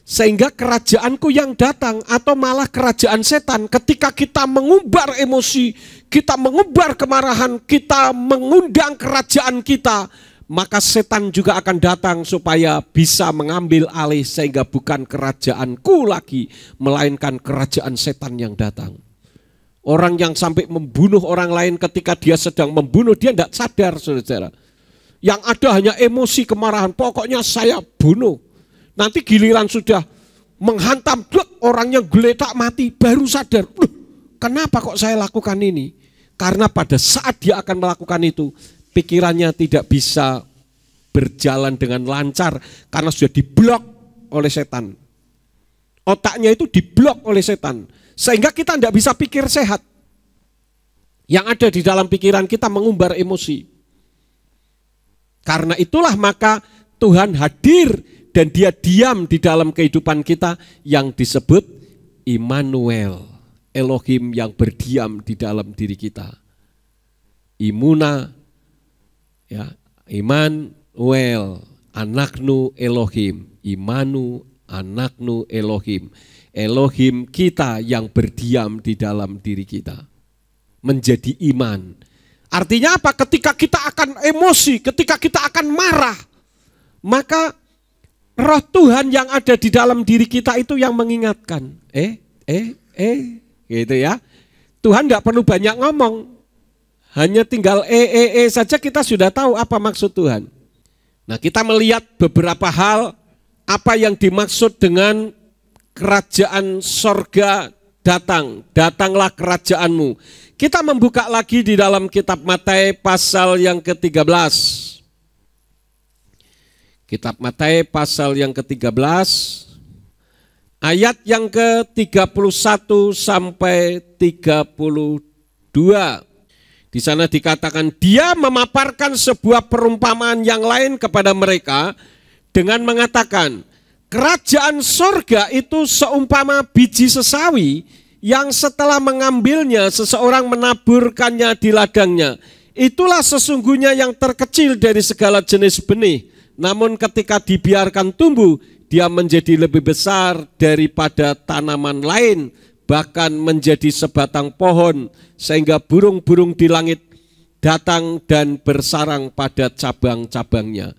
Sehingga kerajaanku yang datang atau malah kerajaan setan, ketika kita mengumbar emosi, kita mengumbar kemarahan, kita mengundang kerajaan kita, maka setan juga akan datang supaya bisa mengambil alih sehingga bukan kerajaanku lagi, melainkan kerajaan setan yang datang. Orang yang sampai membunuh orang lain ketika dia sedang membunuh, dia tidak sadar, saudara. Yang ada hanya emosi kemarahan, pokoknya saya bunuh. Nanti giliran sudah menghantam orang yang geletak mati, baru sadar, kenapa kok saya lakukan ini? Karena pada saat dia akan melakukan itu, pikirannya tidak bisa berjalan dengan lancar karena sudah diblok oleh setan. Otaknya itu diblok oleh setan, sehingga kita tidak bisa pikir sehat. Yang ada di dalam pikiran kita mengumbar emosi. Karena itulah maka Tuhan hadir dan dia diam di dalam kehidupan kita yang disebut Immanuel, Elohim yang berdiam di dalam diri kita. Imuna, ya, Immanuel, anaknu Elohim, Imanu, anaknu Elohim. Elohim kita yang berdiam di dalam diri kita. Menjadi iman. Artinya apa? Ketika kita akan emosi, ketika kita akan marah, maka Roh Tuhan yang ada di dalam diri kita itu yang mengingatkan. Gitu ya. Tuhan nggak perlu banyak ngomong. Hanya tinggal saja kita sudah tahu apa maksud Tuhan. Nah, kita melihat beberapa hal apa yang dimaksud dengan kerajaan sorga datang. Datanglah kerajaanmu. Kita membuka lagi di dalam kitab Matius pasal yang ke-13. Kitab Matius pasal yang ke-13 ayat yang ke-31 sampai 32. Di sana dikatakan, dia memaparkan sebuah perumpamaan yang lain kepada mereka dengan mengatakan, kerajaan sorga itu seumpama biji sesawi yang setelah mengambilnya seseorang menaburkannya di ladangnya. Itulah sesungguhnya yang terkecil dari segala jenis benih. Namun ketika dibiarkan tumbuh, dia menjadi lebih besar daripada tanaman lain, bahkan menjadi sebatang pohon, sehingga burung-burung di langit datang dan bersarang pada cabang-cabangnya.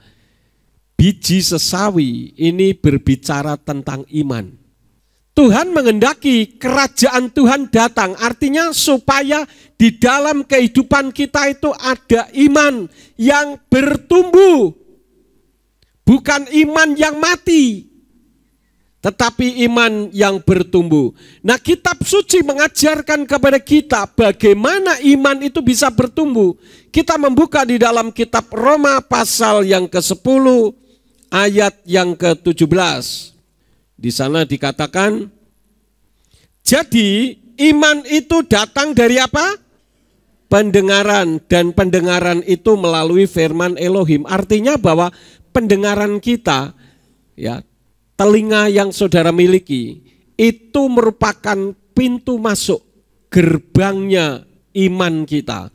Biji sesawi ini berbicara tentang iman. Tuhan menghendaki kerajaan Tuhan datang, artinya supaya di dalam kehidupan kita itu ada iman yang bertumbuh. Bukan iman yang mati, tetapi iman yang bertumbuh. Nah, kitab suci mengajarkan kepada kita bagaimana iman itu bisa bertumbuh. Kita membuka di dalam kitab Roma pasal yang ke-10 ayat yang ke-17. Di sana dikatakan, jadi iman itu datang dari apa? Pendengaran, dan pendengaran itu melalui firman Elohim. Artinya bahwa pendengaran kita, ya, telinga yang saudara miliki, itu merupakan pintu masuk, gerbangnya iman kita.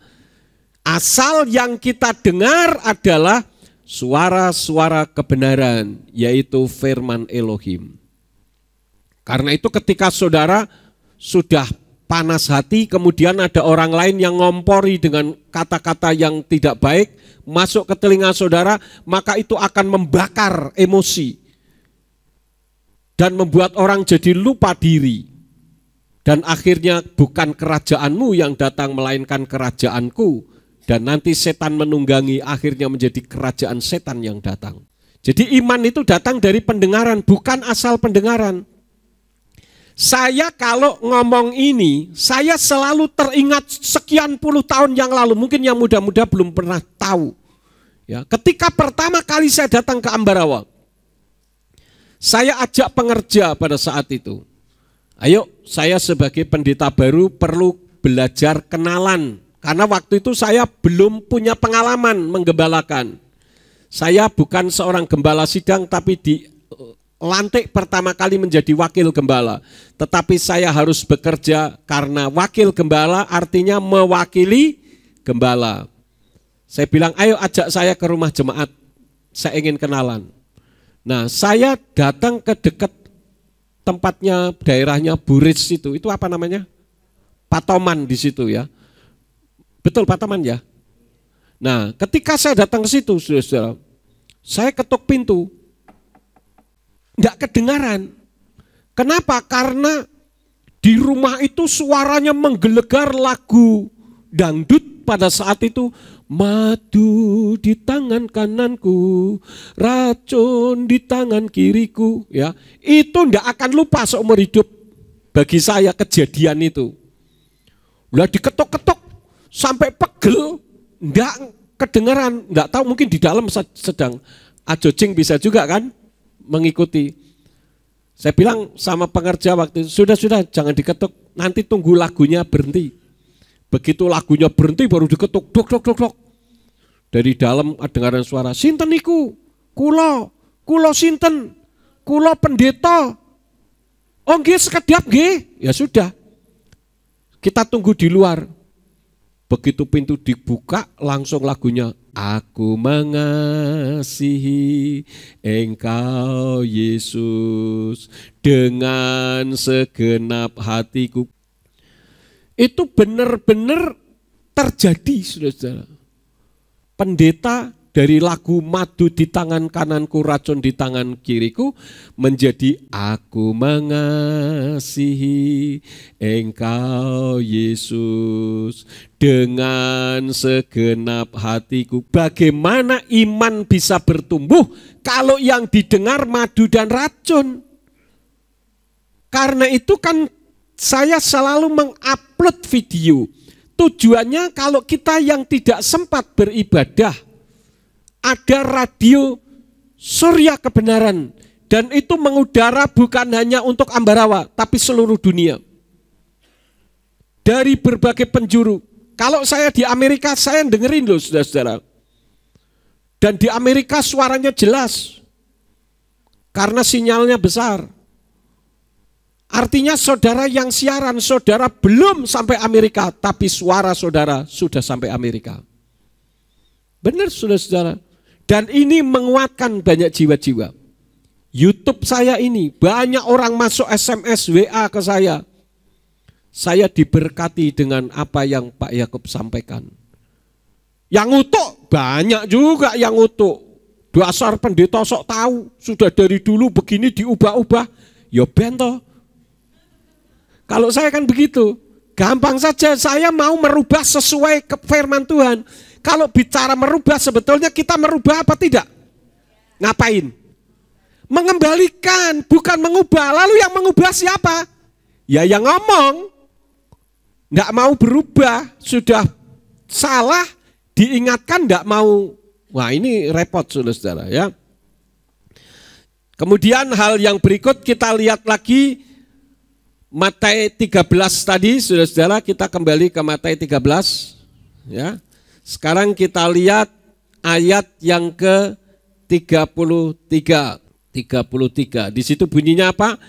Asal yang kita dengar adalah suara-suara kebenaran, yaitu firman Elohim. Karena itu ketika saudara sudah panas hati, kemudian ada orang lain yang ngompori dengan kata-kata yang tidak baik, masuk ke telinga saudara, maka itu akan membakar emosi dan membuat orang jadi lupa diri. Dan akhirnya bukan kerajaanmu yang datang, melainkan kerajaanku. Dan nanti setan menunggangi, akhirnya menjadi kerajaan setan yang datang. Jadi iman itu datang dari pendengaran, bukan asal pendengaran. Saya kalau ngomong ini, saya selalu teringat sekian puluh tahun yang lalu, mungkin yang muda-muda belum pernah tahu. Ya, ketika pertama kali saya datang ke Ambarawa, saya ajak pengerja pada saat itu. Ayo, saya sebagai pendeta baru perlu belajar kenalan. Karena waktu itu saya belum punya pengalaman menggembalakan. Saya bukan seorang gembala sidang, tapi dilantik pertama kali menjadi wakil gembala. Tetapi saya harus bekerja karena wakil gembala artinya mewakili gembala. Saya bilang, ayo ajak saya ke rumah jemaat, saya ingin kenalan. Nah, saya datang ke dekat tempatnya, daerahnya Buris itu apa namanya? Patoman di situ ya. Betul Patoman ya? Nah, ketika saya datang ke situ, saudara, saya ketuk pintu. Enggak kedengaran. Kenapa? Karena di rumah itu suaranya menggelegar lagu dangdut pada saat itu. Madu di tangan kananku, racun di tangan kiriku. Ya, itu enggak akan lupa seumur hidup bagi saya kejadian itu. Udah diketok-ketok sampai pegel, enggak kedengaran, enggak tahu mungkin di dalam sedang ajojing bisa juga kan mengikuti. Saya bilang sama pengerja waktu itu, sudah jangan diketuk, nanti tunggu lagunya berhenti. Begitu lagunya berhenti baru diketuk, dok. Dari dalam dengaran suara, sinten niku? Kulo sinten? Kulo pendeta. Oh nggih sekedap nggih. Ya sudah. Kita tunggu di luar. Begitu pintu dibuka langsung lagunya, aku mengasihi Engkau Yesus dengan segenap hatiku. Itu benar-benar terjadi, saudara. Pendeta dari lagu madu di tangan kananku, racun di tangan kiriku, menjadi aku mengasihi Engkau Yesus dengan segenap hatiku. Bagaimana iman bisa bertumbuh kalau yang didengar madu dan racun? Karena itu kan saya selalu mengupload video. Tujuannya kalau kita yang tidak sempat beribadah, ada radio Surya Kebenaran Dan itu mengudara bukan hanya untuk Ambarawa, tapi seluruh dunia. Dari berbagai penjuru. Kalau saya di Amerika, saya dengerin loh saudara-saudara. Dan di Amerika suaranya jelas. Karena sinyalnya besar. Artinya saudara yang siaran, saudara belum sampai Amerika, tapi suara saudara sudah sampai Amerika. Benar saudara-saudara. Dan ini menguatkan banyak jiwa-jiwa. YouTube saya ini, banyak orang masuk SMS, WA ke saya. Saya diberkati dengan apa yang Pak Yakub sampaikan. Yang utuk, banyak juga yang utuk. Dasar pendeta sok tahu, sudah dari dulu begini diubah-ubah. Ya bento. Kalau saya kan begitu, gampang saja saya mau merubah sesuai ke firman Tuhan. Kalau bicara merubah, sebetulnya kita merubah apa tidak? Ngapain? Mengembalikan, bukan mengubah. Lalu yang mengubah siapa? Ya yang ngomong. Nggak mau berubah, sudah salah, diingatkan nggak mau. Wah ini repot saudara-saudara ya. Kemudian hal yang berikut kita lihat lagi Matius 13 tadi, saudara-saudara, kita kembali ke Matius 13 ya. Sekarang kita lihat ayat yang ke-33. 33. Di situ bunyinya apa?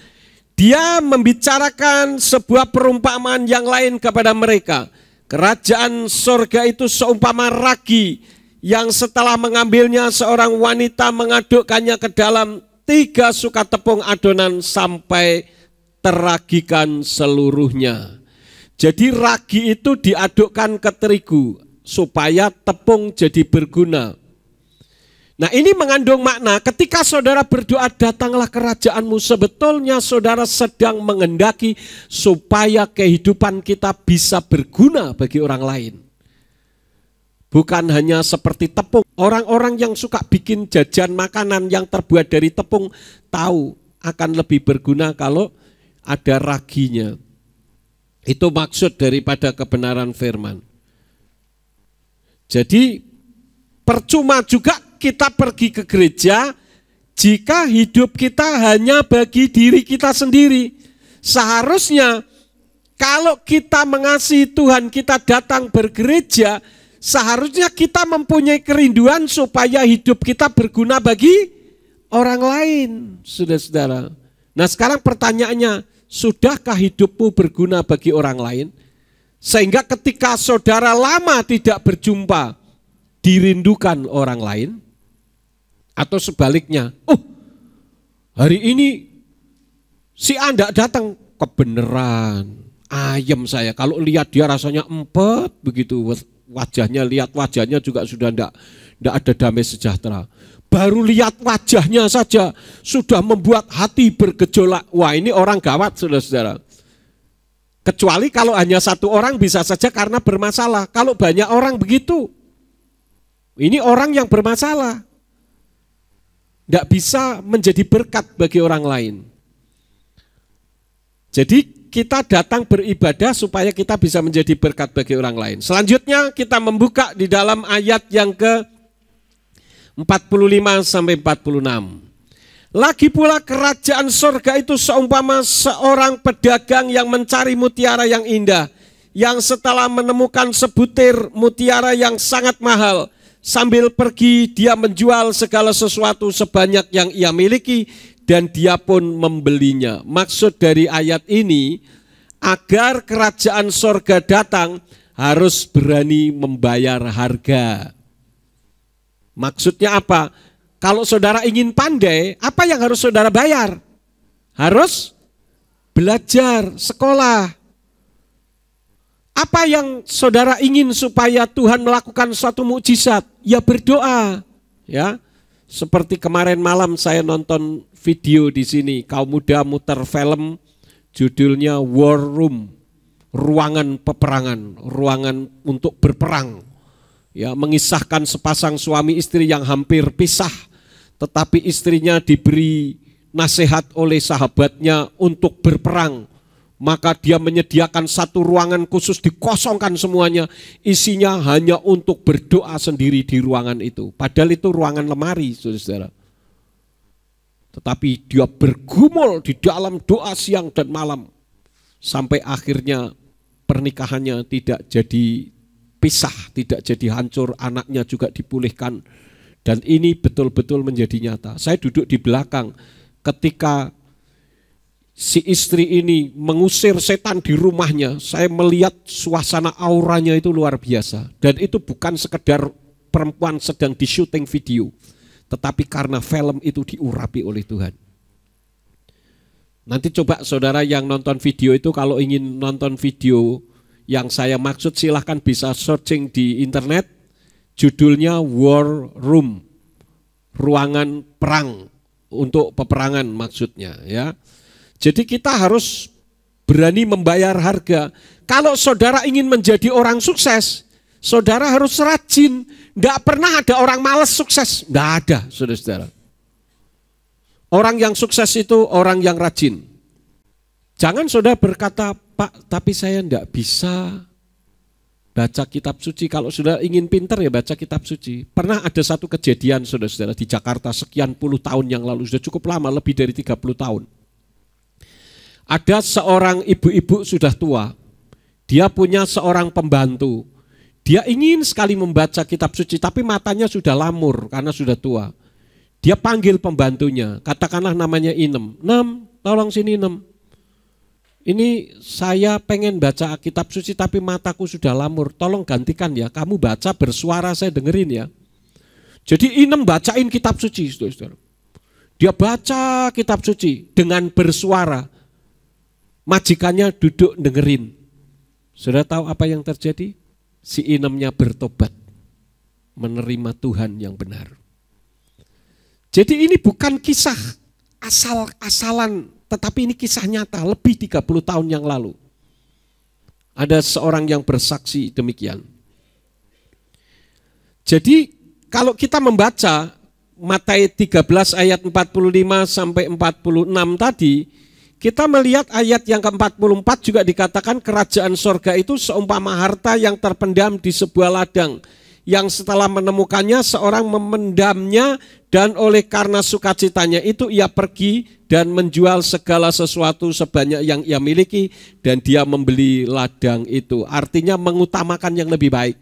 Dia membicarakan sebuah perumpamaan yang lain kepada mereka. Kerajaan sorga itu seumpama ragi yang setelah mengambilnya seorang wanita mengadukkannya ke dalam 3 suka tepung adonan sampai teragikan seluruhnya. Jadi ragi itu diadukkan ke terigu supaya tepung jadi berguna. Nah ini mengandung makna ketika saudara berdoa datanglah kerajaanmu, sebetulnya saudara sedang menghendaki supaya kehidupan kita bisa berguna bagi orang lain. Bukan hanya seperti tepung. Orang-orang yang suka bikin jajan makanan yang terbuat dari tepung tahu akan lebih berguna kalau ada raginya. Itu maksud daripada kebenaran firman. Jadi percuma juga kita pergi ke gereja jika hidup kita hanya bagi diri kita sendiri. Seharusnya kalau kita mengasihi Tuhan, kita datang bergereja, seharusnya kita mempunyai kerinduan supaya hidup kita berguna bagi orang lain, saudara-saudara. Nah sekarang pertanyaannya, sudahkah hidupmu berguna bagi orang lain? Sehingga ketika saudara lama tidak berjumpa, dirindukan orang lain? Atau sebaliknya, hari ini si Anda datang, kebenaran, ayam saya. Kalau lihat dia rasanya empet begitu, wajahnya, lihat wajahnya juga sudah enggak ada damai sejahtera. Baru lihat wajahnya saja sudah membuat hati bergejolak. Wah ini orang gawat saudara-saudara. Kecuali kalau hanya satu orang bisa saja karena bermasalah. Kalau banyak orang begitu, ini orang yang bermasalah. Tidak bisa menjadi berkat bagi orang lain. Jadi kita datang beribadah supaya kita bisa menjadi berkat bagi orang lain. Selanjutnya kita membuka di dalam ayat yang ke-45 sampai 46. Lagi pula kerajaan surga itu seumpama seorang pedagang yang mencari mutiara yang indah, yang setelah menemukan sebutir mutiara yang sangat mahal, sambil pergi dia menjual segala sesuatu sebanyak yang ia miliki dan dia pun membelinya. Maksud dari ayat ini, agar kerajaan sorga datang harus berani membayar harga. Maksudnya apa? Kalau saudara ingin pandai, apa yang harus saudara bayar? Harus belajar, sekolah. Apa yang saudara ingin supaya Tuhan melakukan suatu mukjizat? Ya berdoa, ya. Seperti kemarin malam saya nonton video di sini, kaum muda muter film, judulnya War Room, ruangan peperangan, ruangan untuk berperang. Ya, mengisahkan sepasang suami istri yang hampir pisah, tetapi istrinya diberi nasihat oleh sahabatnya untuk berperang. Maka dia menyediakan satu ruangan khusus, dikosongkan semuanya, isinya hanya untuk berdoa sendiri di ruangan itu. Padahal itu ruangan lemari, saudara. Tetapi dia bergumul di dalam doa siang dan malam. Sampai akhirnya pernikahannya tidak jadi pisah, tidak jadi hancur, anaknya juga dipulihkan. Dan ini betul-betul menjadi nyata. Saya duduk di belakang ketika si istri ini mengusir setan di rumahnya. Saya melihat suasana auranya itu luar biasa. Dan itu bukan sekedar perempuan sedang di syuting video. Tetapi karena film itu diurapi oleh Tuhan. Nanti coba saudara yang nonton video itu, kalau ingin nonton video yang saya maksud, silahkan bisa searching di internet. Judulnya War Room, ruangan perang, untuk peperangan maksudnya ya. Jadi kita harus berani membayar harga. Kalau saudara ingin menjadi orang sukses, saudara harus rajin. Tidak pernah ada orang malas sukses. Tidak ada, saudara-saudara. Orang yang sukses itu orang yang rajin. Jangan saudara berkata, Pak, tapi saya tidak bisa baca kitab suci. Kalau saudara ingin pintar ya baca kitab suci. Pernah ada satu kejadian saudara-saudara di Jakarta sekian puluh tahun yang lalu. Sudah cukup lama, lebih dari 30 tahun. Ada seorang ibu-ibu sudah tua. Dia punya seorang pembantu. Dia ingin sekali membaca kitab suci, tapi matanya sudah lamur karena sudah tua. Dia panggil pembantunya, katakanlah namanya Inem. Nem, tolong sini Nem. Ini saya pengen baca kitab suci tapi mataku sudah lamur, tolong gantikan ya, kamu baca bersuara saya dengerin ya. Jadi Inem bacain kitab suci, saudara. Dia baca kitab suci dengan bersuara. Majikannya duduk dengerin. Saudara tahu apa yang terjadi? Si Inemnya bertobat, menerima Tuhan yang benar. Jadi ini bukan kisah asal-asalan, tetapi ini kisah nyata, lebih 30 tahun yang lalu. Ada seorang yang bersaksi demikian. Jadi kalau kita membaca Matius 13 ayat 45 sampai 46 tadi, kita melihat ayat yang ke-44 juga dikatakan kerajaan sorga itu seumpama harta yang terpendam di sebuah ladang. Yang setelah menemukannya seorang memendamnya dan oleh karena sukacitanya itu ia pergi dan menjual segala sesuatu sebanyak yang ia miliki dan dia membeli ladang itu. Artinya mengutamakan yang lebih baik.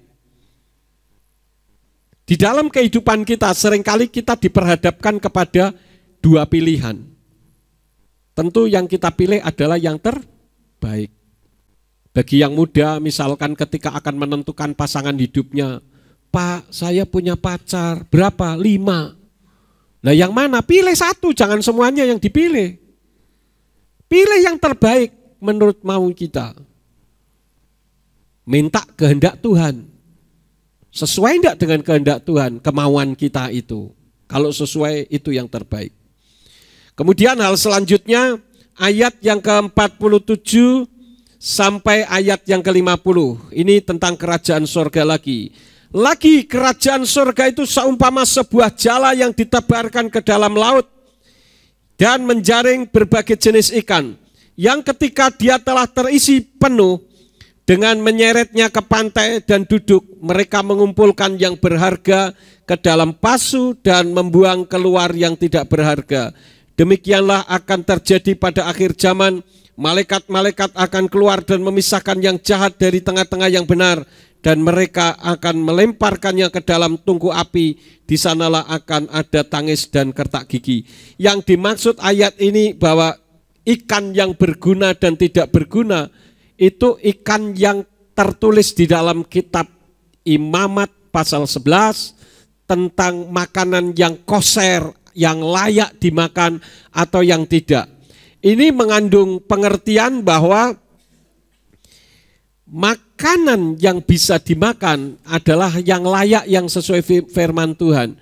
Di dalam kehidupan kita seringkali kita diperhadapkan kepada dua pilihan. Tentu yang kita pilih adalah yang terbaik. Bagi yang muda misalkan ketika akan menentukan pasangan hidupnya, Pak saya punya pacar, berapa? 5. Nah yang mana? Pilih satu, jangan semuanya yang dipilih. Pilih yang terbaik menurut mau kita. Minta kehendak Tuhan. Sesuai enggak dengan kehendak Tuhan, kemauan kita itu. Kalau sesuai itu yang terbaik. Kemudian hal selanjutnya ayat yang ke-47 sampai ayat yang ke-50. Ini tentang kerajaan sorga lagi. Lagi kerajaan sorga itu seumpama sebuah jala yang ditebarkan ke dalam laut dan menjaring berbagai jenis ikan. Yang ketika dia telah terisi penuh dengan menyeretnya ke pantai dan duduk, mereka mengumpulkan yang berharga ke dalam pasu dan membuang keluar yang tidak berharga. Demikianlah akan terjadi pada akhir zaman, malaikat-malaikat akan keluar dan memisahkan yang jahat dari tengah-tengah yang benar, dan mereka akan melemparkannya ke dalam tungku api, di sanalah akan ada tangis dan kertak gigi. Yang dimaksud ayat ini bahwa ikan yang berguna dan tidak berguna, itu ikan yang tertulis di dalam kitab Imamat pasal 11, tentang makanan yang kosher, yang layak dimakan atau yang tidak. Ini mengandung pengertian bahwa makanan yang bisa dimakan adalah yang layak, yang sesuai firman Tuhan.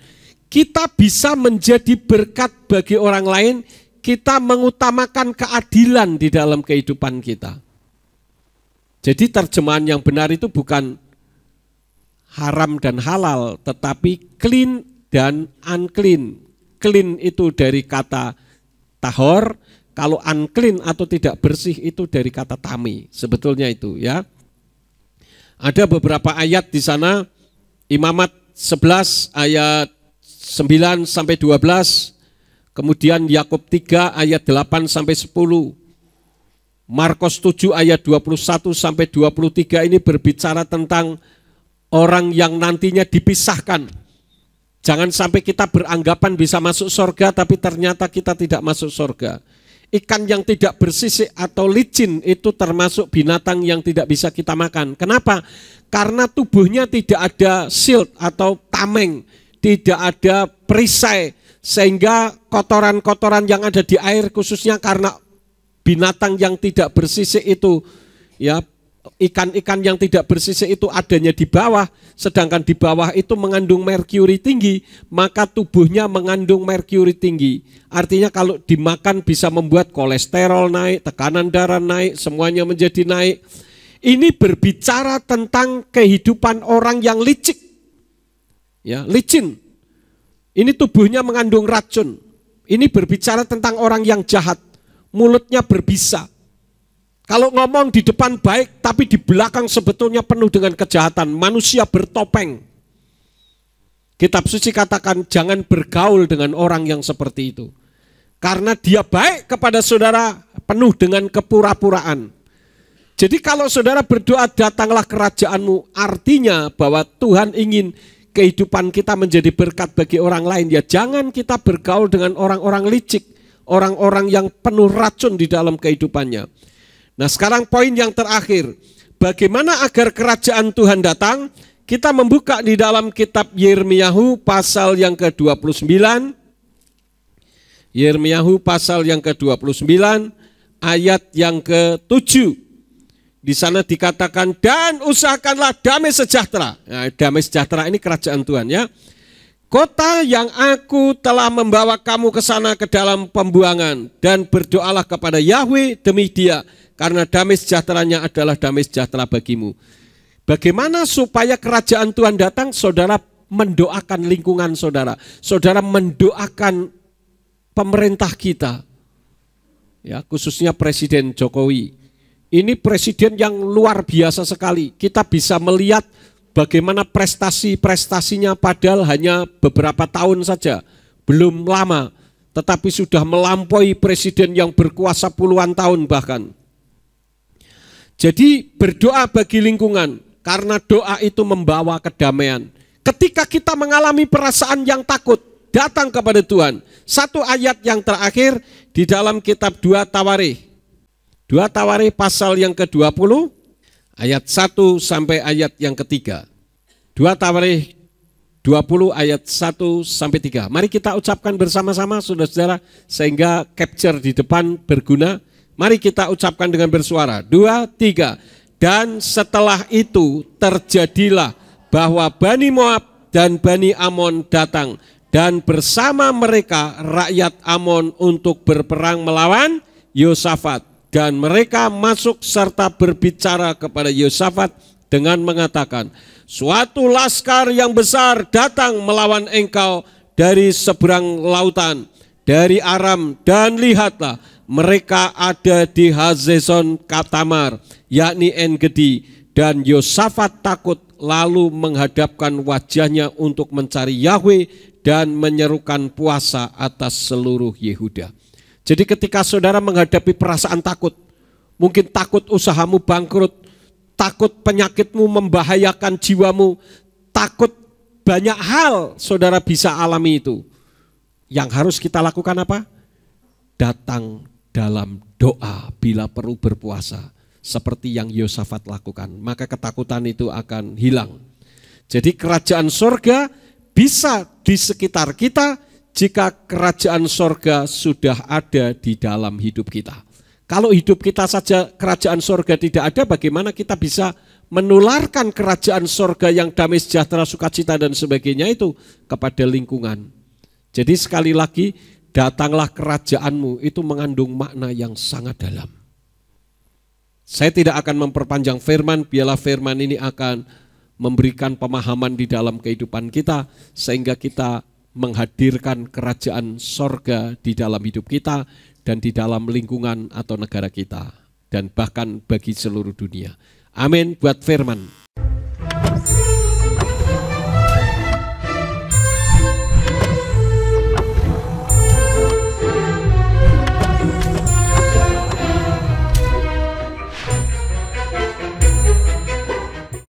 Kita bisa menjadi berkat bagi orang lain, kita mengutamakan keadilan di dalam kehidupan kita. Jadi terjemahan yang benar itu bukan haram dan halal, tetapi clean dan unclean. Clean itu dari kata tahor, kalau unclean atau tidak bersih itu dari kata tami. Sebetulnya itu ya. Ada beberapa ayat di sana, Imamat 11 ayat 9 sampai 12. kemudian Yakub 3 ayat 8 sampai 10, Markus 7 ayat 21 sampai 23 ini berbicara tentang orang yang nantinya dipisahkan. Jangan sampai kita beranggapan bisa masuk surga tapi ternyata kita tidak masuk surga. Ikan yang tidak bersisik atau licin itu termasuk binatang yang tidak bisa kita makan. Kenapa? Karena tubuhnya tidak ada silt atau tameng, tidak ada perisai, sehingga kotoran-kotoran yang ada di air khususnya karena binatang yang tidak bersisik itu, ya, ikan-ikan yang tidak bersisik itu adanya di bawah, sedangkan di bawah itu mengandung merkuri tinggi, maka tubuhnya mengandung merkuri tinggi. Artinya kalau dimakan bisa membuat kolesterol naik, tekanan darah naik, semuanya menjadi naik. Ini berbicara tentang kehidupan orang yang licik, ya, licin. Ini tubuhnya mengandung racun. Ini berbicara tentang orang yang jahat. Mulutnya berbisa. Kalau ngomong di depan baik, tapi di belakang sebetulnya penuh dengan kejahatan. Manusia bertopeng. Kitab suci katakan jangan bergaul dengan orang yang seperti itu. Karena dia baik kepada saudara penuh dengan kepura-puraan. Jadi kalau saudara berdoa datanglah kerajaanmu, artinya bahwa Tuhan ingin kehidupan kita menjadi berkat bagi orang lain. Ya jangan kita bergaul dengan orang-orang licik, orang-orang yang penuh racun di dalam kehidupannya. Nah sekarang poin yang terakhir, bagaimana agar kerajaan Tuhan datang? Kita membuka di dalam kitab Yirmiyahu pasal yang ke-29. Yirmiyahu pasal yang ke-29 ayat yang ke-7. Di sana dikatakan, dan usahakanlah damai sejahtera. Nah, damai sejahtera ini kerajaan Tuhan, ya. Kota yang aku telah membawa kamu ke sana ke dalam pembuangan, dan berdoalah kepada Yahweh demi dia, karena damai sejahteranya adalah damai sejahtera bagimu. Bagaimana supaya kerajaan Tuhan datang? Saudara mendoakan lingkungan saudara. Saudara mendoakan pemerintah kita, ya, khususnya Presiden Jokowi. Ini presiden yang luar biasa sekali. Kita bisa melihat bagaimana prestasi-prestasinya padahal hanya beberapa tahun saja, belum lama, tetapi sudah melampaui presiden yang berkuasa puluhan tahun bahkan. Jadi berdoa bagi lingkungan, karena doa itu membawa kedamaian. Ketika kita mengalami perasaan yang takut, datang kepada Tuhan. Satu ayat yang terakhir di dalam kitab 2 Tawarikh. 2 Tawarikh pasal yang ke-20 ayat 1 sampai ayat yang ketiga. 2 Tawarikh 20 ayat 1 sampai 3. Mari kita ucapkan bersama-sama saudara-saudara sehingga capture di depan berguna. Mari kita ucapkan dengan bersuara. 2, 3. Dan setelah itu terjadilah bahwa Bani Moab dan Bani Amon datang, dan bersama mereka rakyat Amon untuk berperang melawan Yosafat. Dan mereka masuk serta berbicara kepada Yosafat dengan mengatakan, suatu laskar yang besar datang melawan engkau dari seberang lautan, dari Aram, dan lihatlah mereka ada di Hazezon Tamar, yakni En-Gedi. Dan Yosafat takut lalu menghadapkan wajahnya untuk mencari Yahweh dan menyerukan puasa atas seluruh Yehuda. Jadi ketika saudara menghadapi perasaan takut, mungkin takut usahamu bangkrut, takut penyakitmu membahayakan jiwamu, takut banyak hal saudara bisa alami itu. Yang harus kita lakukan apa? Datang dalam doa bila perlu berpuasa. Seperti yang Yosafat lakukan, maka ketakutan itu akan hilang. Jadi kerajaan sorga bisa di sekitar kita, jika kerajaan sorga sudah ada di dalam hidup kita. Kalau hidup kita saja kerajaan sorga tidak ada, bagaimana kita bisa menularkan kerajaan sorga yang damai sejahtera, sukacita dan sebagainya itu kepada lingkungan. Jadi sekali lagi, datanglah kerajaanmu itu mengandung makna yang sangat dalam. Saya tidak akan memperpanjang firman, biarlah firman ini akan memberikan pemahaman di dalam kehidupan kita, sehingga kita menghadirkan kerajaan sorga di dalam hidup kita dan di dalam lingkungan atau negara kita dan bahkan bagi seluruh dunia. Amin buat firman.